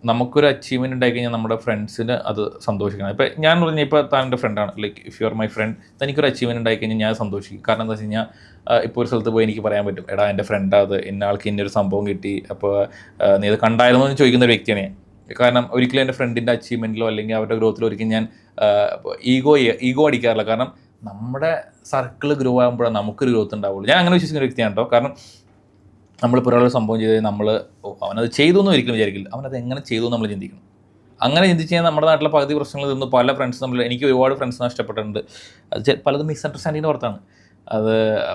നമുക്കൊരു അച്ചീവ്മെൻറ്റ് ഉണ്ടായി കഴിഞ്ഞാൽ നമ്മുടെ ഫ്രണ്ട്സിന് അത് സന്തോഷിക്കണം. ഇപ്പം ഞാൻ പറഞ്ഞാൽ ഇപ്പോൾ താൻ എൻ്റെ ഫ്രണ്ടാണ്, like if you are my friend, എനിക്കൊരു അച്ചീവ്മെൻറ്റ് ഉണ്ടായി കഴിഞ്ഞാൽ ഞാൻ സന്തോഷിക്കും. കാരണം എന്താ വെച്ച് കഴിഞ്ഞാൽ ഇപ്പോൾ ഒരു സ്ഥലത്ത് പോയി എനിക്ക് പറയാൻ പറ്റും, എടാ എൻ്റെ ഫ്രണ്ടാ അത്, ഇന്ന ആൾക്ക് ഇന്നൊരു സംഭവം കിട്ടി, അപ്പോൾ നീ അത് കണ്ടായിരുന്നോ എന്ന് ചോദിക്കുന്ന ഒരു വ്യക്തിയാണ് ഞാൻ. കാരണം ഒരിക്കലും എൻ്റെ ഫ്രണ്ടിൻ്റെ അച്ചീവ്മെൻറ്റിലോ അല്ലെങ്കിൽ അവരുടെ ഗ്രോത്തിലോ ഒരിക്കലും ഞാൻ ഈഗോ അടിക്കാറില്ല. കാരണം നമ്മുടെ സർക്കിൾ ഗ്രോ ആകുമ്പോഴാണ് നമുക്കൊരു ഗ്രോത്ത് ഉണ്ടാവുള്ളൂ. ഞാൻ അങ്ങനെ വിശ്വസിക്കുന്ന ഒരു വ്യക്തിയാണ് കേട്ടോ. കാരണം നമ്മളിപ്പോൾ ഒരാളൊരു സംഭവം ചെയ്ത് നമ്മൾ അവനത് ചെയ്തു എന്ന് ഒരിക്കലും വിചാരിക്കില്ല, അവനത് എങ്ങനെ ചെയ്തു എന്ന് നമ്മൾ ചിന്തിക്കണം. അങ്ങനെ ചിന്തിച്ച് കഴിഞ്ഞാൽ നമ്മുടെ നാട്ടിലെ പകുതി പ്രശ്നങ്ങളിൽ നിന്ന് പല ഫ്രണ്ട്സ് നമ്മൾ, എനിക്ക് ഒരുപാട് ഫ്രണ്ട്സ് നഷ്ടപ്പെട്ടിട്ടുണ്ട്. അത് പലതും മിസ്അണ്ടർസ്റ്റാൻഡിങ്ങിൻ്റെ പുറത്താണ്. അത്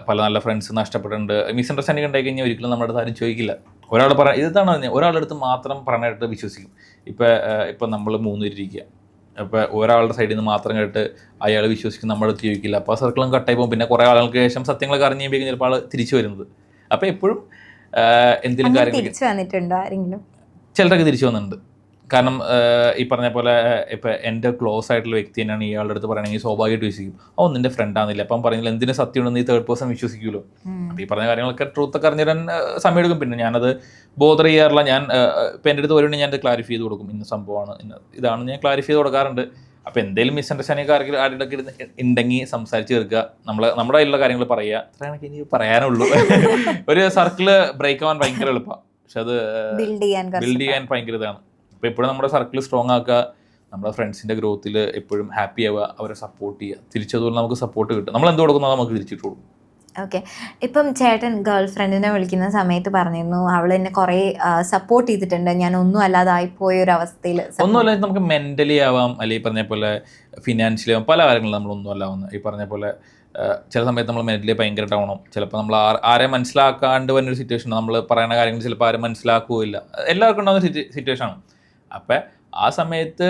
പല നല്ല ഫ്രണ്ട്സ് നഷ്ടപ്പെട്ടിട്ടുണ്ട്. മിസ്അണ്ടർസ്റ്റാൻഡിങ് ഉണ്ടായി കഴിഞ്ഞാൽ ഒരിക്കലും നമ്മുടെ അടുത്ത് ആരും ചോദിക്കില്ല. ഒരാൾ ഇതാണ് ഒരാളുടെ അടുത്ത് മാത്രം പറഞ്ഞിട്ട് വിശ്വസിക്കും. ഇപ്പം നമ്മൾ 3 പേരിരിക്കുക, അപ്പോൾ ഒരാളുടെ സൈഡിൽ നിന്ന് മാത്രം കേട്ട് അയാൾ വിശ്വസിക്കും, നമ്മുടെ അടുത്ത് ചോദിക്കില്ല. അപ്പോൾ ആ സർക്കിളും കട്ടായി പോകും. പിന്നെ കുറേ ആളുകൾക്ക് ശേഷം സത്യങ്ങളൊക്കെ അറിഞ്ഞ് കഴിയുമ്പോൾ ചിലപ്പോൾ ആൾ തിരിച്ചു വരുന്നത്. അപ്പോൾ എപ്പോഴും എന്തെങ്കിലും കാര്യങ്ങൾ ചിലരൊക്കെ തിരിച്ചു വന്നിട്ടുണ്ട്. കാരണം ഈ പറഞ്ഞ പോലെ ഇപ്പം എൻ്റെ ക്ലോസ് ആയിട്ടുള്ള വ്യക്തി തന്നെയാണ് ഇയാളുടെ അടുത്ത് പറയണമെങ്കിൽ സ്വാഭാവികമായിട്ട് വിശ്വസിക്കും. നിന്റെ ഫ്രണ്ടാന്നില്ല, അപ്പം പറഞ്ഞാൽ എന്തിനു സത്യം ഉണ്ടെന്ന് ഈ തേർഡ് പേഴ്സൺ വിശ്വസിക്കുമല്ലോ. അപ്പം ഈ പറഞ്ഞ കാര്യങ്ങളൊക്കെ ട്രൂത്തൊക്കെ അറിഞ്ഞിടാൻ സമയം എടുക്കും. പിന്നെ ഞാനത് ബോധർ ചെയ്യാറില്ല. ഞാൻ ഇപ്പം എൻ്റെ അടുത്ത് വരുവാണെങ്കിൽ ഞാൻ ക്ലാരിഫൈ ചെയ്ത് കൊടുക്കും, ഇന്ന സംഭവമാണ്, ഇതാണ് ഞാൻ ക്ലാരിഫൈ ചെയ്ത് കൊടുക്കാറുണ്ട്. അപ്പോൾ എന്തെങ്കിലും മിസ്അണ്ടർസ്റ്റാൻഡിങ് ആരുടെ ഉണ്ടെങ്കിൽ സംസാരിച്ച് തീർക്കുക, നമ്മുടെ കയ്യിലുള്ള കാര്യങ്ങൾ പറയുക. അത്രയാണ് എനിക്ക് പറയാനുള്ളൂ. ഒരു സർക്കിള് ബ്രേക്ക് ആവാൻ ഭയങ്കര എളുപ്പമാണ്, പക്ഷെ അത് ബിൽഡ് ചെയ്യാൻ ഭയങ്കര ഇതാണ്. അപ്പോൾ എപ്പോഴും നമ്മുടെ സർക്കിൾ സ്ട്രോങ് ആക്കുക, നമ്മുടെ ഫ്രണ്ട്സിൻ്റെ ഗ്രോത്തിൽ എപ്പോഴും ഹാപ്പി ആവുക, അവരെ സപ്പോർട്ട് ചെയ്യുക. തിരിച്ചതുപോലെ നമുക്ക് സപ്പോർട്ട് കിട്ടും. നമ്മൾ എന്ത് കൊടുക്കുന്നോ നമുക്ക് തിരിച്ചിട്ട് കൊടുക്കും.
ഓക്കെ. ഇപ്പം ചേട്ടൻ ഗേൾ ഫ്രണ്ടിനെ വിളിക്കുന്ന സമയത്ത് പറഞ്ഞിരുന്നു അവൾ എന്നെ കുറേ സപ്പോർട്ട് ചെയ്തിട്ടുണ്ട്, ഞാൻ ഒന്നും അല്ലാതായിപ്പോയ ഒരു അവസ്ഥയിൽ.
ഒന്നും അല്ല, നമുക്ക് മെൻ്റലി ആവാം, അല്ലെങ്കിൽ പറഞ്ഞ പോലെ ഫിനാൻഷ്യലി ആവാം, പല കാര്യങ്ങളും നമ്മളൊന്നും അല്ലാവുന്നത്. ഈ പറഞ്ഞ പോലെ ചില സമയത്ത് നമ്മൾ മെൻ്റലി ഭയങ്കര ഡൗൺ ആവും. ചിലപ്പോൾ നമ്മൾ ആരെ മനസ്സിലാക്കാണ്ട് വരുന്നൊരു സിറ്റുവേഷൻ, നമ്മൾ പറയുന്ന കാര്യങ്ങൾ ചിലപ്പോൾ ആരും മനസ്സിലാക്കുകയില്ല. എല്ലാവർക്കും ഉണ്ടാകുന്ന സിറ്റുവേഷനാണ്. അപ്പം ആ സമയത്ത്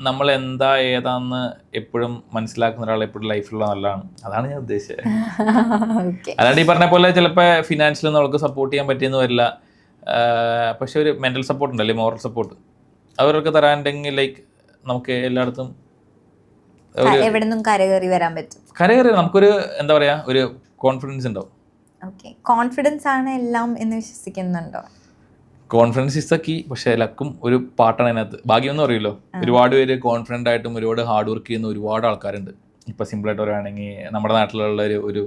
നമ്മൾ എന്താ ഏതാന്ന് എപ്പോഴും മനസ്സിലാക്കുന്ന ഒരാൾ എപ്പോഴും ലൈഫിലുള്ള നല്ലതാണ്. അതാണ് ഞാൻ ഉദ്ദേശിച്ചത്. അല്ലാണ്ട് ഈ പറഞ്ഞ പോലെ ചിലപ്പോൾ ഫിനാൻഷ്യലി നമുക്ക് സപ്പോർട്ട് ചെയ്യാൻ പറ്റിയെന്ന് വരില്ല, പക്ഷെ ഒരു മെൻ്റൽ സപ്പോർട്ട് ഉണ്ടല്ലേ, മോറൽ സപ്പോർട്ട് അവർക്ക് തരാനുണ്ടെങ്കിൽ ലൈക്ക് നമുക്ക് എല്ലായിടത്തും
കരകയറി വരാൻ പറ്റും.
കരകയറി നമുക്കൊരു എന്താ പറയുക, ഒരു കോൺഫിഡൻസ് ഉണ്ടാവും.
കോൺഫിഡൻസ് ആണ് എല്ലാം എന്ന് വിശ്വസിക്കുന്നുണ്ടോ?
Confidence is the key. പക്ഷേ ലക്കും ഒരു പാട്ടാണ് അതിനകത്ത്. ഭാഗ്യം എന്ന് പറയുമല്ലോ. ഒരുപാട് പേര് കോൺഫിഡൻ്റ് ആയിട്ടും ഒരുപാട് ഹാർഡ് വർക്ക് ചെയ്യുന്ന ഒരുപാട് ആൾക്കാരുണ്ട്. ഇപ്പം സിമ്പിളായിട്ട് പറയുകയാണെങ്കിൽ നമ്മുടെ നാട്ടിലുള്ള ഒരു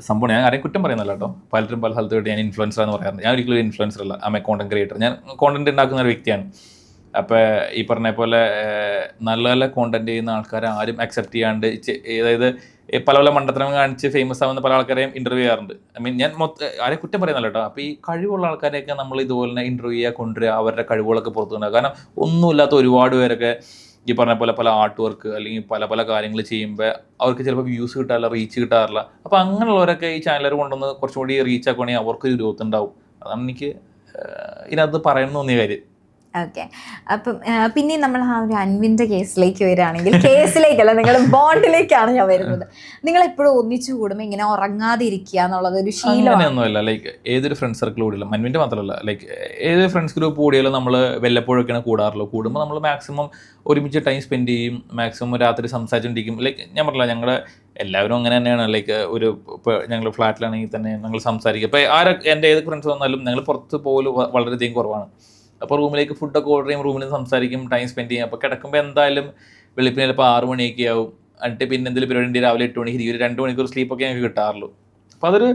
സംഭവം, ഞാൻ ആരെയും കുറ്റം പറയുന്നില്ല കേട്ടോ. പലരും പല സ്ഥലത്ത് പോയിട്ട് ഞാൻ ഇൻഫ്ലുവൻസർ എന്ന് പറയാറുണ്ട്. ഞാൻ ഒരിക്കലും ഒരു ഇൻഫ്ലുവൻസർ അല്ല, I M A content creator. ഞാൻ കോണ്ടന്റ് ഉണ്ടാക്കുന്ന ഒരു വ്യക്തിയാണ്. അപ്പോൾ ഈ പറഞ്ഞ പോലെ നല്ല നല്ല കോണ്ടന്റ് ചെയ്യുന്ന ആൾക്കാരെ ആരും അക്സെപ്റ്റ് ചെയ്യാണ്ട്, അതായത് പല പല മണ്ടത്തരം കാണിച്ച് ഫേമസ് ആവുന്ന പല ആൾക്കാരെയും ഇൻ്റർവ്യൂ ചെയ്യാറുണ്ട്. ഐ മീൻ ഞാൻ ആരെയും കുറ്റം പറയുന്നില്ല കേട്ടോ. അപ്പോൾ ഈ കഴിവുള്ള ആൾക്കാരെയൊക്കെ നമ്മൾ ഇതുപോലെ തന്നെ ഇൻ്റർവ്യൂ ചെയ്യുക, കൊണ്ടുവരിക, അവരുടെ കഴിവുകളൊക്കെ പുറത്തു കൊണ്ടുവരിക. കാരണം ഒന്നുമില്ലാത്ത ഒരുപാട് പേരൊക്കെ ഈ പറഞ്ഞ പോലെ പല ആർട്ട് വർക്ക് അല്ലെങ്കിൽ പല പല കാര്യങ്ങൾ ചെയ്യുമ്പോൾ അവർക്ക് ചിലപ്പോൾ വ്യൂസ് കിട്ടാറില്ല, റീച്ച് കിട്ടാറില്ല. അപ്പോൾ അങ്ങനെയുള്ളവരൊക്കെ ഈ ചാനലർ കൊണ്ടുവന്ന് കുറച്ചും കൂടി റീച്ച് ആക്കുകയാണെങ്കിൽ അവർക്കൊരു ഗ്രോത്ത് ഉണ്ടാവും. അതാണ് എനിക്ക് ഇതിനകത്ത് പറയണമെന്ന് തോന്നിയ കാര്യം.
ഓക്കെ. അപ്പം പിന്നെ നമ്മൾ ആ ഒരു അൻവിൻ്റെ കേസിലേക്ക് വരികയാണെങ്കിൽ, കേസിലേക്കല്ല, നിങ്ങൾ ബോണ്ടിലേക്കാണ് ഞാൻ വരുന്നത്. നിങ്ങൾ എപ്പോഴും ഒന്നിച്ചു കൂടുമ്പോൾ ഇങ്ങനെ ഉറങ്ങാതെ ഇരിക്കുക എന്നുള്ളത് ഒരു
ശീലമൊന്നുമല്ല. ലൈക്ക് ഏതൊരു ഫ്രണ്ട് സർക്കിൾ കൂടില്ല, മൻവിൻ്റെ മാത്രമല്ല, ലൈക്ക് ഏതൊരു ഫ്രണ്ട്സ് ഗ്രൂപ്പ് കൂടിയാലും നമ്മൾ വല്ലപ്പോഴൊക്കെയാണ് കൂടാറുള്ളൂ. കൂടുമ്പോൾ നമ്മൾ മാക്സിമം ഒരുമിച്ച് ടൈം സ്പെൻഡ് ചെയ്യും, മാക്സിമം രാത്രി സംസാരിച്ചുകൊണ്ടിരിക്കും. ലൈക്ക് ഞാൻ പറഞ്ഞില്ല, ഞങ്ങൾ എല്ലാവരും അങ്ങനെ തന്നെയാണ്. ലൈക്ക് ഇപ്പോൾ ഞങ്ങൾ ഫ്ലാറ്റിലാണെങ്കിൽ തന്നെ ഞങ്ങൾ സംസാരിക്കും. ഇപ്പോൾ എൻ്റെ ഏത് ഫ്രണ്ട്സ് വന്നാലും ഞങ്ങൾ പുറത്ത് പോകലും വളരെയധികം കുറവാണ്. അപ്പോൾ റൂമിലേക്ക് ഫുഡൊക്കെ ഓർഡർ ചെയ്യും, റൂമിൽ സംസാരിക്കും, ടൈം സ്പെൻഡ് ചെയ്യും. അപ്പോൾ കിടക്കുമ്പോൾ എന്തായാലും വെളുപ്പിന് ചിലപ്പോൾ 6 മണിയൊക്കെ ആവും. എന്നിട്ട് പിന്നെ എന്തെങ്കിലും പരിപാടി രാവിലെ 8 മണിക്ക് 2 മണിക്കൂർ സ്ലീപ്പൊക്കെ ഞങ്ങൾക്ക് കിട്ടാറുള്ളൂ. അപ്പോൾ അതൊരു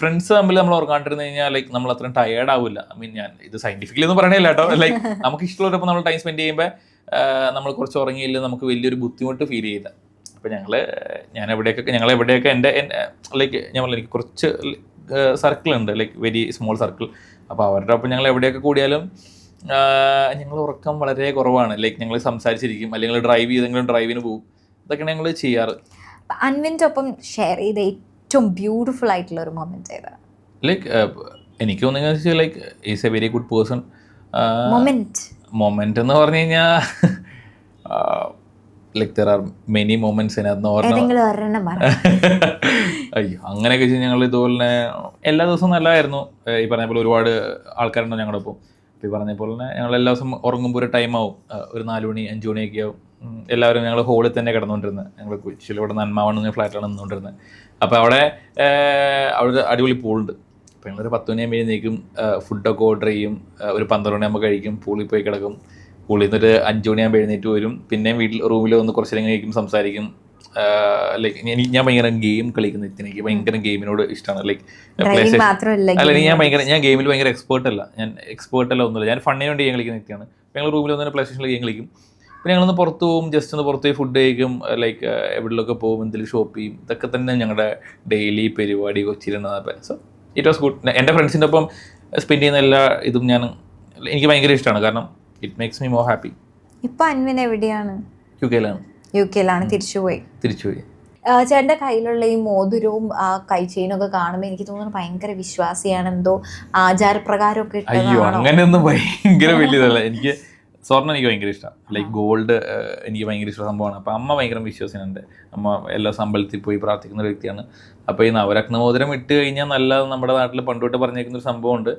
ഫ്രണ്ട്സ് തമ്മിൽ നമ്മൾ ഉറങ്ങാണ്ടിരുന്ന് കഴിഞ്ഞാൽ ലൈക്ക് നമ്മൾ അത്രയും ടയേർഡ് ആവില്ല. ഐ മീൻ ഞാൻ ഇത് സയൻറ്റിഫിക്കലി ഒന്നും പറയണില്ല കേട്ടോ. ലൈക്ക് നമുക്ക് ഇഷ്ടമുള്ളപ്പോൾ നമ്മൾ ടൈം സ്പെൻഡ് ചെയ്യുമ്പോൾ നമ്മൾ കുറച്ച് ഉറങ്ങിയില്ല നമുക്ക് വലിയൊരു ബുദ്ധിമുട്ട് ഫീൽ ചെയ്യില്ല. അപ്പോൾ ഞങ്ങൾ എവിടെയൊക്കെ എൻ്റെ ലൈക്ക് ഞാൻ പറഞ്ഞില്ല, എനിക്ക് കുറച്ച് സർക്കിളുണ്ട്, ലൈക്ക് വെരി സ്മോൾ സർക്കിൾ. അപ്പോൾ അവരുടെ ഒപ്പം ഞങ്ങൾ എവിടെയൊക്കെ കൂടിയാലും ഞങ്ങൾ ഉറക്കം വളരെ കുറവാണ്. ലൈക്ക് ഞങ്ങൾ സംസാരിച്ചിരിക്കും, അല്ലെങ്കിൽ ഡ്രൈവ് ചെയ്തെങ്കിലും ഡ്രൈവിന് പോകും. ഇതൊക്കെയാണ് ഞങ്ങൾ ചെയ്യാറ്.
അൻവിൻ്റെ ഒപ്പം ഷെയർ ചെയ്ത ഏറ്റവും ബ്യൂട്ടിഫുൾ ആയിട്ടുള്ള ഒരു മൊമെന്റ് ഏതാണ്?
ലൈക്ക് എനിക്ക് തോന്നുന്നത് like is A very good person. Moment എന്ന് പറഞ്ഞു കഴിഞ്ഞാൽ like there are many moments അതിനകത്ത്. അയ്യോ, അങ്ങനെയൊക്കെ വെച്ച് ഞങ്ങൾ ഇതുപോലെ തന്നെ എല്ലാ ദിവസവും നല്ലതായിരുന്നു. ഈ പറഞ്ഞ പോലെ ഒരുപാട് ആൾക്കാരുണ്ടോ ഞങ്ങളുടെ ഒപ്പം. ഈ പറഞ്ഞ പോലെ തന്നെ ഞങ്ങൾ എല്ലാ ദിവസം ഉറങ്ങുമ്പോൾ ഒരു ടൈം ആവും, ഒരു 4 മണി 5 മണിയൊക്കെ ആവും. എല്ലാവരും ഞങ്ങൾ ഹോളിൽ തന്നെ കിടന്നുകൊണ്ടിരുന്നത്. ഞങ്ങൾ കൊച്ചിയിൽ ഇവിടെ നന്മാവണ്ണെന്ന ഫ്ലാറ്റാണ് നിന്നുകൊണ്ടിരുന്നത്. അപ്പോൾ അവിടെ അവിടെ അടിപൊളി പൂളുണ്ട്. അപ്പോൾ ഞങ്ങളൊരു 10 മണിയാകുമ്പോൾ എഴുന്നേക്കും, ഫുഡൊക്കെ ഓർഡർ ചെയ്യും, ഒരു 12 മണിയാകുമ്പോൾ കഴിക്കും, പൂളിൽ പോയി കിടക്കും. പൂളിൽ നിന്നൊരു 5 മണിയാകുമ്പോൾ എഴുന്നേറ്റ് വരും, പിന്നെയും വീട്ടിൽ റൂമിൽ വന്ന് കുറച്ച് നേരം കഴിക്കും, സംസാരിക്കും. ലൈക്ക് ഞാൻ ഭയങ്കര ഗെയിം കളിക്കുന്ന എനിക്ക് ഭയങ്കര ഗെയിമിനോട് ഇഷ്ടമാണ്. ലൈക്ക് ഞാൻ ഗെയിമിൽ ഭയങ്കര എക്സ്പേർട്ടല്ല ഒന്നുമില്ല. ഞാൻ ഫണ്ണിന് വേണ്ടി ഗെയിം കളിക്കുന്ന വ്യക്തിയാണ്. അപ്പോൾ ഞങ്ങൾ റൂമിൽ വന്ന് പ്ലേ സ്റ്റേഷനിൽ ഗെയിം കളിക്കും. പിന്നെ ഞങ്ങളൊന്ന് പുറത്ത് പോകും, ജസ്റ്റ് ഒന്ന് പുറത്ത് പോയി ഫുഡ് കഴിക്കും, ലൈക്ക് എവിടെയൊക്കെ പോകും, എന്തെങ്കിലും ഷോപ്പ് ചെയ്യും. ഇതൊക്കെ തന്നെ ഞങ്ങളുടെ ഡെയിലി പരിപാടി കൊച്ചിയിലുണ്ടാകുന്ന. So it was good. എൻ്റെ ഫ്രണ്ട്സിൻ്റെ ഒപ്പം സ്പെൻഡ് ചെയ്യുന്ന എല്ലാ ഇതും എനിക്ക് ഭയങ്കര ഇഷ്ടമാണ്. കാരണം it makes me more happy.
ഇപ്പൊ അൻവിൻ എവിടെയാണ്?
യുകെയിലാണ്.
തിരിച്ചുപോയി. ചേട്ടൻ്റെ കയ്യിലുള്ള ഈ മോതിരവും ആ കൈചെയിനൊക്കെ കാണുമ്പോൾ എനിക്ക് തോന്നുന്നു ഭയങ്കര വിശ്വാസിയാണ്, എന്തോ ആചാരപ്രകാരമൊക്കെ.
അയ്യോ, അങ്ങനെയൊന്നും ഭയങ്കര വലിയതല്ല. എനിക്ക് സ്വർണ്ണം എനിക്ക് ഭയങ്കര ഇഷ്ടമാണ്. ലൈക്ക് ഗോൾഡ് എനിക്ക് ഭയങ്കര ഇഷ്ടം സംഭവമാണ്. അപ്പോൾ അമ്മ ഭയങ്കര വിശ്വാസിനുണ്ട്. അമ്മ എല്ലാ അമ്പലത്തിൽ പോയി പ്രാർത്ഥിക്കുന്ന ഒരു വ്യക്തിയാണ്. അപ്പോൾ ഈ നവരത്നമോതിരം ഇട്ട് കഴിഞ്ഞാൽ നല്ല നമ്മുടെ നാട്ടിൽ പണ്ടുതൊട്ട് പറഞ്ഞേക്കുന്ന ഒരു സംഭവമുണ്ട്.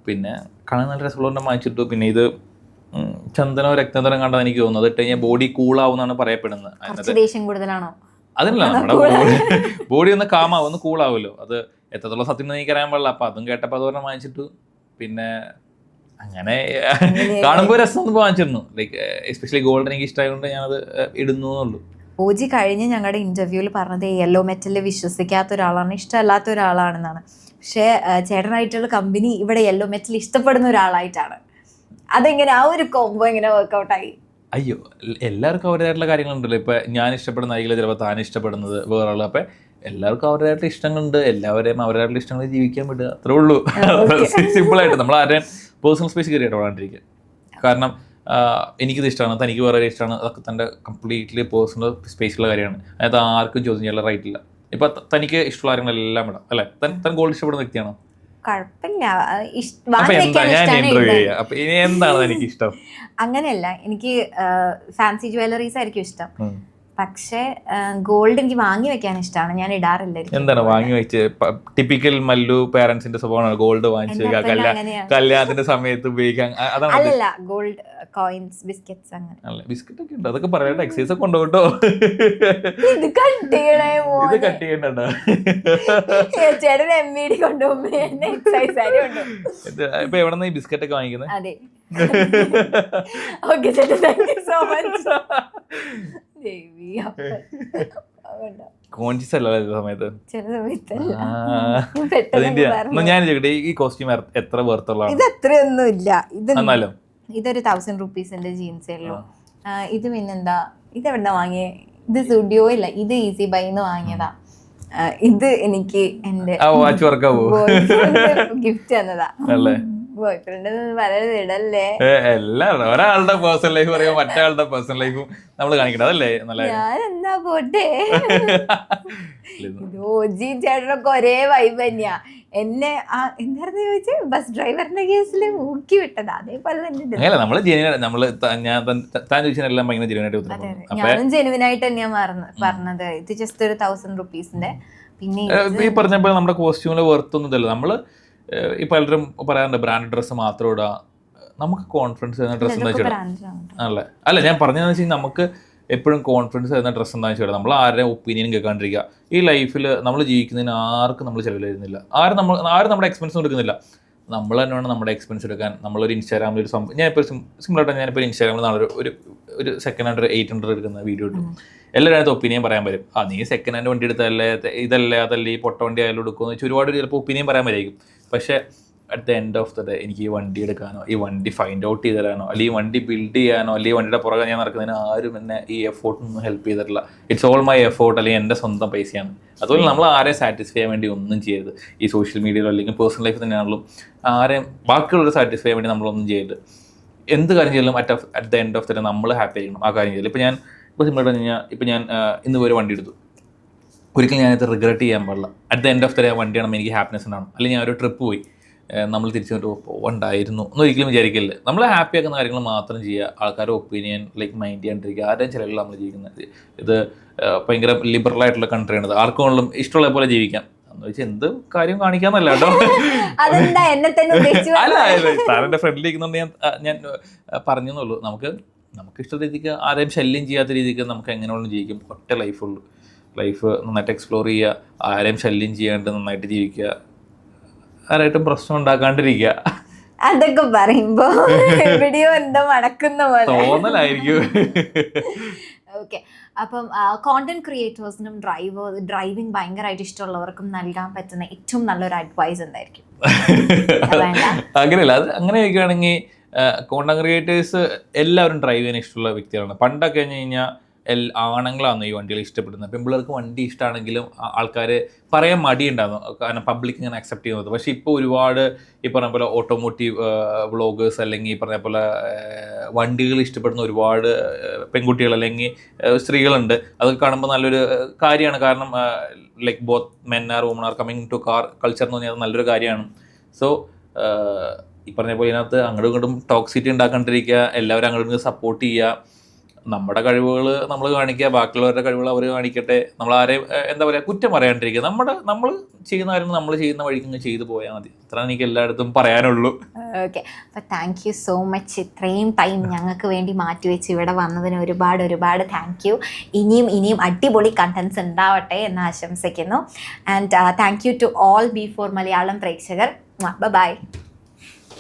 പിന്നെ കാണാൻ നല്ല രസമുള്ളതുകൊണ്ട് വാങ്ങിച്ചിട്ടു. പിന്നെ ഇത് ചന്ദനോ രക്തധരം കണ്ടാൽ എനിക്ക് തോന്നുന്നത് ഇട്ട് കഴിഞ്ഞാൽ ബോഡി കൂളാവുന്നാണ് പറയപ്പെടുന്നത്. അതല്ല, നമ്മുടെ ബോഡി ഒന്ന് കാമാവും, ഒന്ന് കൂളാവുമല്ലോ. അത് എത്രത്തോളം സത്യം എനിക്ക് അറിയാൻ പാടില്ല. അപ്പം അതും കേട്ടപ്പോൾ അതുപോലെ വാങ്ങിച്ചിട്ടു. പിന്നെ അങ്ങനെ കാണുമ്പോൾ രസം വാങ്ങിച്ചിരുന്നു. ലൈക്ക് എസ്പെഷ്യലി ഗോൾഡ് എനിക്ക് ഇഷ്ടമായതുകൊണ്ട് ഞാനത് ഇടുന്നു എന്നുള്ളൂ.
ഓജി കഴിഞ്ഞ് ഞങ്ങളുടെ ഇന്റർവ്യൂവിൽ പറഞ്ഞത് യെല്ലോ മെറ്റലിൽ വിശ്വസിക്കാത്ത ഒരാളാണ്, ഇഷ്ടമല്ലാത്ത ഒരാളാണെന്നാണ്. പക്ഷേ ചേട്ടനായിട്ടുള്ള കമ്പനി ഇവിടെ യെല്ലോ മെറ്റൽ ഇഷ്ടപ്പെടുന്ന ഒരാളായിട്ടാണ്. അതെങ്ങനെ ആ ഒരു കോംബോ എങ്ങനെ വർക്കൗട്ടായി?
അയ്യോ, എല്ലാവർക്കും അവരുടേതായിട്ടുള്ള കാര്യങ്ങളുണ്ടല്ലോ. ഇപ്പം ഞാൻ ഇഷ്ടപ്പെടുന്ന ആയിരിക്കില്ല ചിലപ്പോൾ താൻ ഇഷ്ടപ്പെടുന്നത് വേറെ. അപ്പം എല്ലാവർക്കും അവരുടേതായിട്ടുള്ള ഇഷ്ടങ്ങളുണ്ട്. എല്ലാവരെയും അവരുടേതായിട്ടുള്ള ഇഷ്ടങ്ങൾ ജീവിക്കാൻ വിടുക, അത്രേ ഉള്ളൂ. സിമ്പിളായിട്ട് നമ്മൾ ആരുടെയും പേഴ്സണൽ സ്പേസ് കയറിയിട്ട് വളാണ്ടിരിക്കുക. കാരണം എനിക്കിത് ഇഷ്ടമാണ്, തനിക്ക് വേറെ ഇഷ്ടമാണ്, അതൊക്കെ തൻ്റെ കംപ്ലീറ്റ്ലി പേഴ്സണൽ സ്പേസുള്ള കാര്യമാണ്. അതായത് ആർക്കും ചോദ്യം ചെയ്യാനുള്ള റൈറ്റ് ഇല്ല. ഇപ്പം തനിക്ക് ഇഷ്ടമുള്ള കാര്യങ്ങളെല്ലാം ഇടാം അല്ലേ. താൻ ഗോൾഡ് ഇഷ്ടപ്പെടുന്ന വ്യക്തിയാണോ? എന്താണ് എനിക്ക് ഇഷ്ടം?
അങ്ങനെയല്ല, എനിക്ക് ഫാൻസി ജ്വല്ലറീസ് ആയിരിക്കും ഇഷ്ടം. പക്ഷേ ഗോൾഡ് എനിക്ക് വാങ്ങി വെക്കാൻ ഇഷ്ടമാണ്, ഞാൻ ഇടാറില്ല.
എന്താണ് വാങ്ങി വെച്ച്? ടിപ്പിക്കൽ മല്ലു പാരന്റ്സിന്റെ സ്വഭാവമാണ് ഗോൾഡ് വാങ്ങിച്ചു കല്യാണത്തിന്റെ സമയത്ത് ഉപയോഗിക്കാൻ.
അല്ലല്ല, ഗോൾഡ് കോയിൻസ്, ബിസ്ക്കറ്റ്സ് അങ്ങനെ.
ബിസ്ക്കറ്റ് ഒക്കെ ഉണ്ട്, അതൊക്കെ പറയട്ടെ. എക്സൈസ് ഒക്കെ ഉണ്ടോ?
ഇത് കട്ട്
ചെയ്യണ്ടോ?
ചേട്ടൻ MVD കൊണ്ടുപോകുമ്പോ എക്സൈസ് ആരും ഉണ്ട്.
ഇപ്പൊ എവിടെ ഈ ബിസ്ക്കറ്റ് ഒക്കെ വാങ്ങിക്കുന്നത്?
അതെ. ഓക്കെ ചേട്ടാ, thank you so much.
Conscious അല്ല സമയത്ത്.
ഞാൻ
ചോദിക്കട്ടെ, ഈ കോസ്റ്റ്യൂം എത്ര വേർത്തുള്ളതാണ്?
ഇത് എത്രയൊന്നും ഇല്ല. ഇതൊരു 1000 റുപ്പീസിന്റെ ജീൻസേ ഉള്ളൂ. ഇത് പിന്നെന്താ, ഇത് എവിടെ വാങ്ങിയേ? ഇത് സ്റ്റുഡിയോ ഇല്ല, ഇത് ഈസി ബൈന്ന് വാങ്ങിയതാ. ഇത് എനിക്ക് എന്റെ ഗിഫ്റ്റ് തന്നതാ. ബോയ്ഫ്രണ്ട് പറയുന്നത് ഇടല്ലേ.
എല്ലാവരും ഒരാളുടെ പേഴ്സണൽ ലൈഫ് പറയുമ്പോൾ മറ്റേ പേഴ്സണൽ ലൈഫും നമ്മൾ കാണിക്കണം, അതല്ലേ നല്ല.
ഞാൻ എന്നാ പോട്ടെ. ഓജി ചേട്ടനൊക്കെ ഒരേ വൈബ് തന്നെയാ. എന്നെ എന്തായിരുന്നു ചോദിച്ചേ, ബസ് ഡ്രൈവറിന്റെ കേസിൽ ഊക്കി വിട്ടത് അതേപോലെ തന്നെ.
നമ്മള് താൻ ചോദിച്ചെല്ലാം ഭയങ്കര ജെനുവിനായിട്ട്.
ഞാനും ജെനുവിനായിട്ട് തന്നെയാ പറഞ്ഞത്. ഇത് ജസ്റ്റ് ഒരു 1000 റുപ്പീസിന്റെ. പിന്നെ
ഈ പറഞ്ഞപ്പോൾ നമ്മുടെ കോസ്റ്റ്യൂമില് വെർത്തൊന്നും ഇതല്ല. നമ്മള് ഈ പലരും പറയാറുണ്ട് ബ്രാൻഡ് ഡ്രസ്സ് മാത്രം ഇടുക. നമുക്ക് കോൺഫിഡൻസ് തരുന്ന ഡ്രസ്സ് എന്താ വെച്ചാൽ അല്ലേ. അല്ല, ഞാൻ പറഞ്ഞതെന്ന് വെച്ചാൽ നമുക്ക് എപ്പോഴും കോൺഫിഡൻസ് തരുന്ന ഡ്രസ്സ് എന്താണെന്ന് വെച്ചാൽ നമ്മൾ ആരുടെയും ഒപ്പീനിയൻ കേൾക്കാണ്ടിരിക്കുക. ഈ ലൈഫിൽ നമ്മൾ ജീവിക്കുന്നതിന് ആർക്കും നമ്മൾ ചിലവ് തരുന്നില്ല. ആരും നമ്മുടെ എക്സ്പെൻസ് എടുക്കുന്നില്ല. നമ്മൾ തന്നെ വേണം നമ്മുടെ എക്സ്പെൻസ് എടുക്കാൻ. നമ്മളൊരു ഇൻസ്റ്റാഗ്രാമിൽ ഒരു സംഭവം, ഞാനിപ്പോൾ സിമ്പിളായിട്ട് ഞാനിപ്പോൾ ഇൻസ്റ്റാഗ്രാമിൽ നാളെ ഒരു സെക്കൻഡ് ഹാൻഡ് ഒരു 800 എടുക്കുന്ന വീഡിയോ ഇട്ടു. എല്ലാവരും അതിനകത്ത് ഒപ്പീനിയൻ പറയാൻ വരും. നീ സെക്കൻഡ് ഹാൻഡ് വണ്ടി എടുത്തല്ലേ, ഇതല്ലേ അതല്ലേ, ഈ പൊട്ട വണ്ടി ആയാലും എടുക്കുമെന്ന് വെച്ചാൽ ഒരുപാട് ചിലപ്പോൾ ഒപ്പീനിയൻ പറയാൻ വരായിരിക്കും. പക്ഷേ at the end of the day എനിക്ക് ഈ വണ്ടി എടുക്കാനോ, ഈ വണ്ടി ഫൈൻഡ് ഔട്ട് ചെയ്ത് തരാനോ, അല്ലെങ്കിൽ ഈ വണ്ടി ബിൽഡ് ചെയ്യാനോ, അല്ലെങ്കിൽ വണ്ടിയുടെ പുറകെ ഞാൻ നടക്കുന്നതിന് ആരും എന്നെ ഈ എഫോർട്ടൊന്നും ഹെൽപ്പ് ചെയ്തിട്ടില്ല. ഇറ്റ്സ് ഓൾ മൈ എഫോർട്ട്, അല്ലെങ്കിൽ എൻ്റെ സ്വന്തം പൈസയാണ്. അതുപോലെ നമ്മൾ ആരെയും സാറ്റിസ്ഫൈ ചെയ്യാൻ വേണ്ടി ഒന്നും ചെയ്യരുത്. ഈ സോഷ്യൽ മീഡിയയിലോ അല്ലെങ്കിൽ പേഴ്സണൽ ലൈഫിൽ തന്നെയാണല്ലോ, ആരെയും ബാക്കിയുള്ളവർ സാറ്റിസ്ഫൈ ചെയ്യാൻ വേണ്ടി നമ്മളൊന്നും ചെയ്യരുത്. എന്ത് കാര്യം ചെയ്യലും at the end of the day നമ്മൾ ഹാപ്പി ആയിരിക്കണം ആ കാര്യം ചെയ്യല്. ഇപ്പോൾ സിമ്പിളായിട്ട് കഴിഞ്ഞാൽ ഇപ്പോൾ ഞാൻ ഇന്ന് ഒരു വണ്ടി എടുത്തു, ഒരിക്കലും ഞാനത് റിഗ്രറ്റ് ചെയ്യാൻ പാടില്ല. At the end of the day വണ്ടിയാണെങ്കിൽ എനിക്ക് ഹാപ്പിനെസ് ഉണ്ടാവും. അല്ലെങ്കിൽ ഞാൻ ഒരു ട്രിപ്പ് പോയി, നമ്മൾ തിരിച്ചു പോകണ്ടായിരുന്നു എന്നൊരിക്കലും വിചാരിക്കില്ല. നമ്മൾ ഹാപ്പി ആക്കുന്ന കാര്യങ്ങൾ മാത്രം ചെയ്യുക. ആൾക്കാരുടെ ഒപ്പീനിയൻ ലൈക്ക് മൈൻഡ് ചെയ്യാണ്ടിരിക്കുക. ആരുടെയും ചിലവിൽ നമ്മൾ ജീവിക്കുന്നത്. ഇത് ഭയങ്കര ലിബറൽ കൺട്രിയാണിത്. ആർക്കും ഇഷ്ടമുള്ള പോലെ ജീവിക്കാം എന്ന് വെച്ചാൽ എന്ത് കാര്യം കാണിക്കാന്നല്ല കേട്ടോ. അല്ല, താൻ എൻ്റെ ഫ്രണ്ടിലിരിക്കുന്നുണ്ട് ഞാൻ പറഞ്ഞെന്നുള്ളൂ. നമുക്ക് നമുക്ക് ഇഷ്ട രീതിക്ക് ആരെയും ശല്യം ചെയ്യാത്ത രീതിക്ക് നമുക്ക് എങ്ങനെയുള്ള ജീവിക്കും. ഒറ്റ ലൈഫുള്ളൂ. ലൈഫ് നന്നായിട്ട് എക്സ്പ്ലോർ ചെയ്യുക, ആരെയും ശല്യം ചെയ്യാണ്ട് നന്നായിട്ട് ജീവിക്കുക, ആരായിട്ടും പ്രശ്നം ഉണ്ടാക്കാണ്ടിരിക്കുക.
അതൊക്കെ പറയുമ്പോ എവിടെയോ എന്തോ മടക്കുന്ന പോലെ
തോന്നലായിരിക്കും.
ഓക്കെ, അപ്പം കോണ്ടന്റ് ക്രിയേറ്റേഴ്സിനും ഡ്രൈവിംഗ് ഭയങ്കരമായിട്ട് ഇഷ്ടമുള്ളവർക്കും നൽകാൻ പറ്റുന്ന ഏറ്റവും നല്ലൊരു അഡ്വൈസ് എന്തായിരിക്കും?
അങ്ങനെയല്ല, അത് അങ്ങനെ ചോദിക്കുകയാണെങ്കിൽ കോണ്ടന്റ് ക്രിയേറ്റേഴ്സ് എല്ലാവരും ഡ്രൈവ് ചെയ്യാൻ ഇഷ്ടമുള്ള വ്യക്തികളാണ്. പണ്ടൊക്കെ കഴിഞ്ഞ് കഴിഞ്ഞാൽ ആണുങ്ങളാണ് ഈ വണ്ടികൾ ഇഷ്ടപ്പെടുന്നത്. പെൺപിള്ളേർക്ക് വണ്ടി ഇഷ്ടമാണെങ്കിലും ആൾക്കാർ പറയാൻ മടിയുണ്ടാകുന്നു, കാരണം പബ്ലിക് ഇങ്ങനെ അക്സെപ്റ്റ് ചെയ്യുന്നത്. പക്ഷേ ഇപ്പോൾ ഒരുപാട് ഈ പറഞ്ഞ പോലെ ഓട്ടോമോട്ടീവ് വ്ളോഗേഴ്സ് അല്ലെങ്കിൽ ഈ പറഞ്ഞ പോലെ വണ്ടികൾ ഇഷ്ടപ്പെടുന്ന ഒരുപാട് പെൺകുട്ടികൾ അല്ലെങ്കിൽ സ്ത്രീകളുണ്ട്. അതൊക്കെ കാണുമ്പോൾ നല്ലൊരു കാര്യമാണ്. കാരണം like both men or women are coming to car culture എന്ന് പറഞ്ഞാൽ നല്ലൊരു കാര്യമാണ്. സോ ഈ പറഞ്ഞ പോലെ ഇതിനകത്ത് അങ്ങോട്ടും ഇങ്ങോട്ടും ടോക്സിറ്റി ഉണ്ടാക്കാണ്ടിരിക്കുക, എല്ലാവരും അങ്ങോട്ടും സപ്പോർട്ട് ചെയ്യുക, നമ്മുടെ കഴിവുകൾ നമ്മൾ കാണിക്കുക, ബാക്കിയുള്ളവരുടെ കഴിവുകൾ അവർ കാണിക്കട്ടെ, നമ്മൾ ആരെയും എന്താ പറയുക കുറ്റം പറയാണ്ടിരിക്കുക, നമ്മൾ ചെയ്യുന്ന കാര്യങ്ങൾ നമ്മൾ ചെയ്യുന്ന വഴിക്ക് ചെയ്തു പോയാൽ മതി. അത്ര എനിക്ക് എല്ലായിടത്തും പറയാനുള്ളൂ.
ഓക്കെ, അപ്പോൾ താങ്ക് യു സോ മച്ച്. ഇത്രയും ടൈം ഞങ്ങൾക്ക് വേണ്ടി മാറ്റിവെച്ച് ഇവിടെ വന്നതിന് ഒരുപാട് താങ്ക് യു. ഇനിയും അടിപൊളി കണ്ടൻസ് ഉണ്ടാവട്ടെ എന്ന് ആശംസിക്കുന്നു. And thank you to all B4 Malayalam പ്രേക്ഷകർ. ബൈ.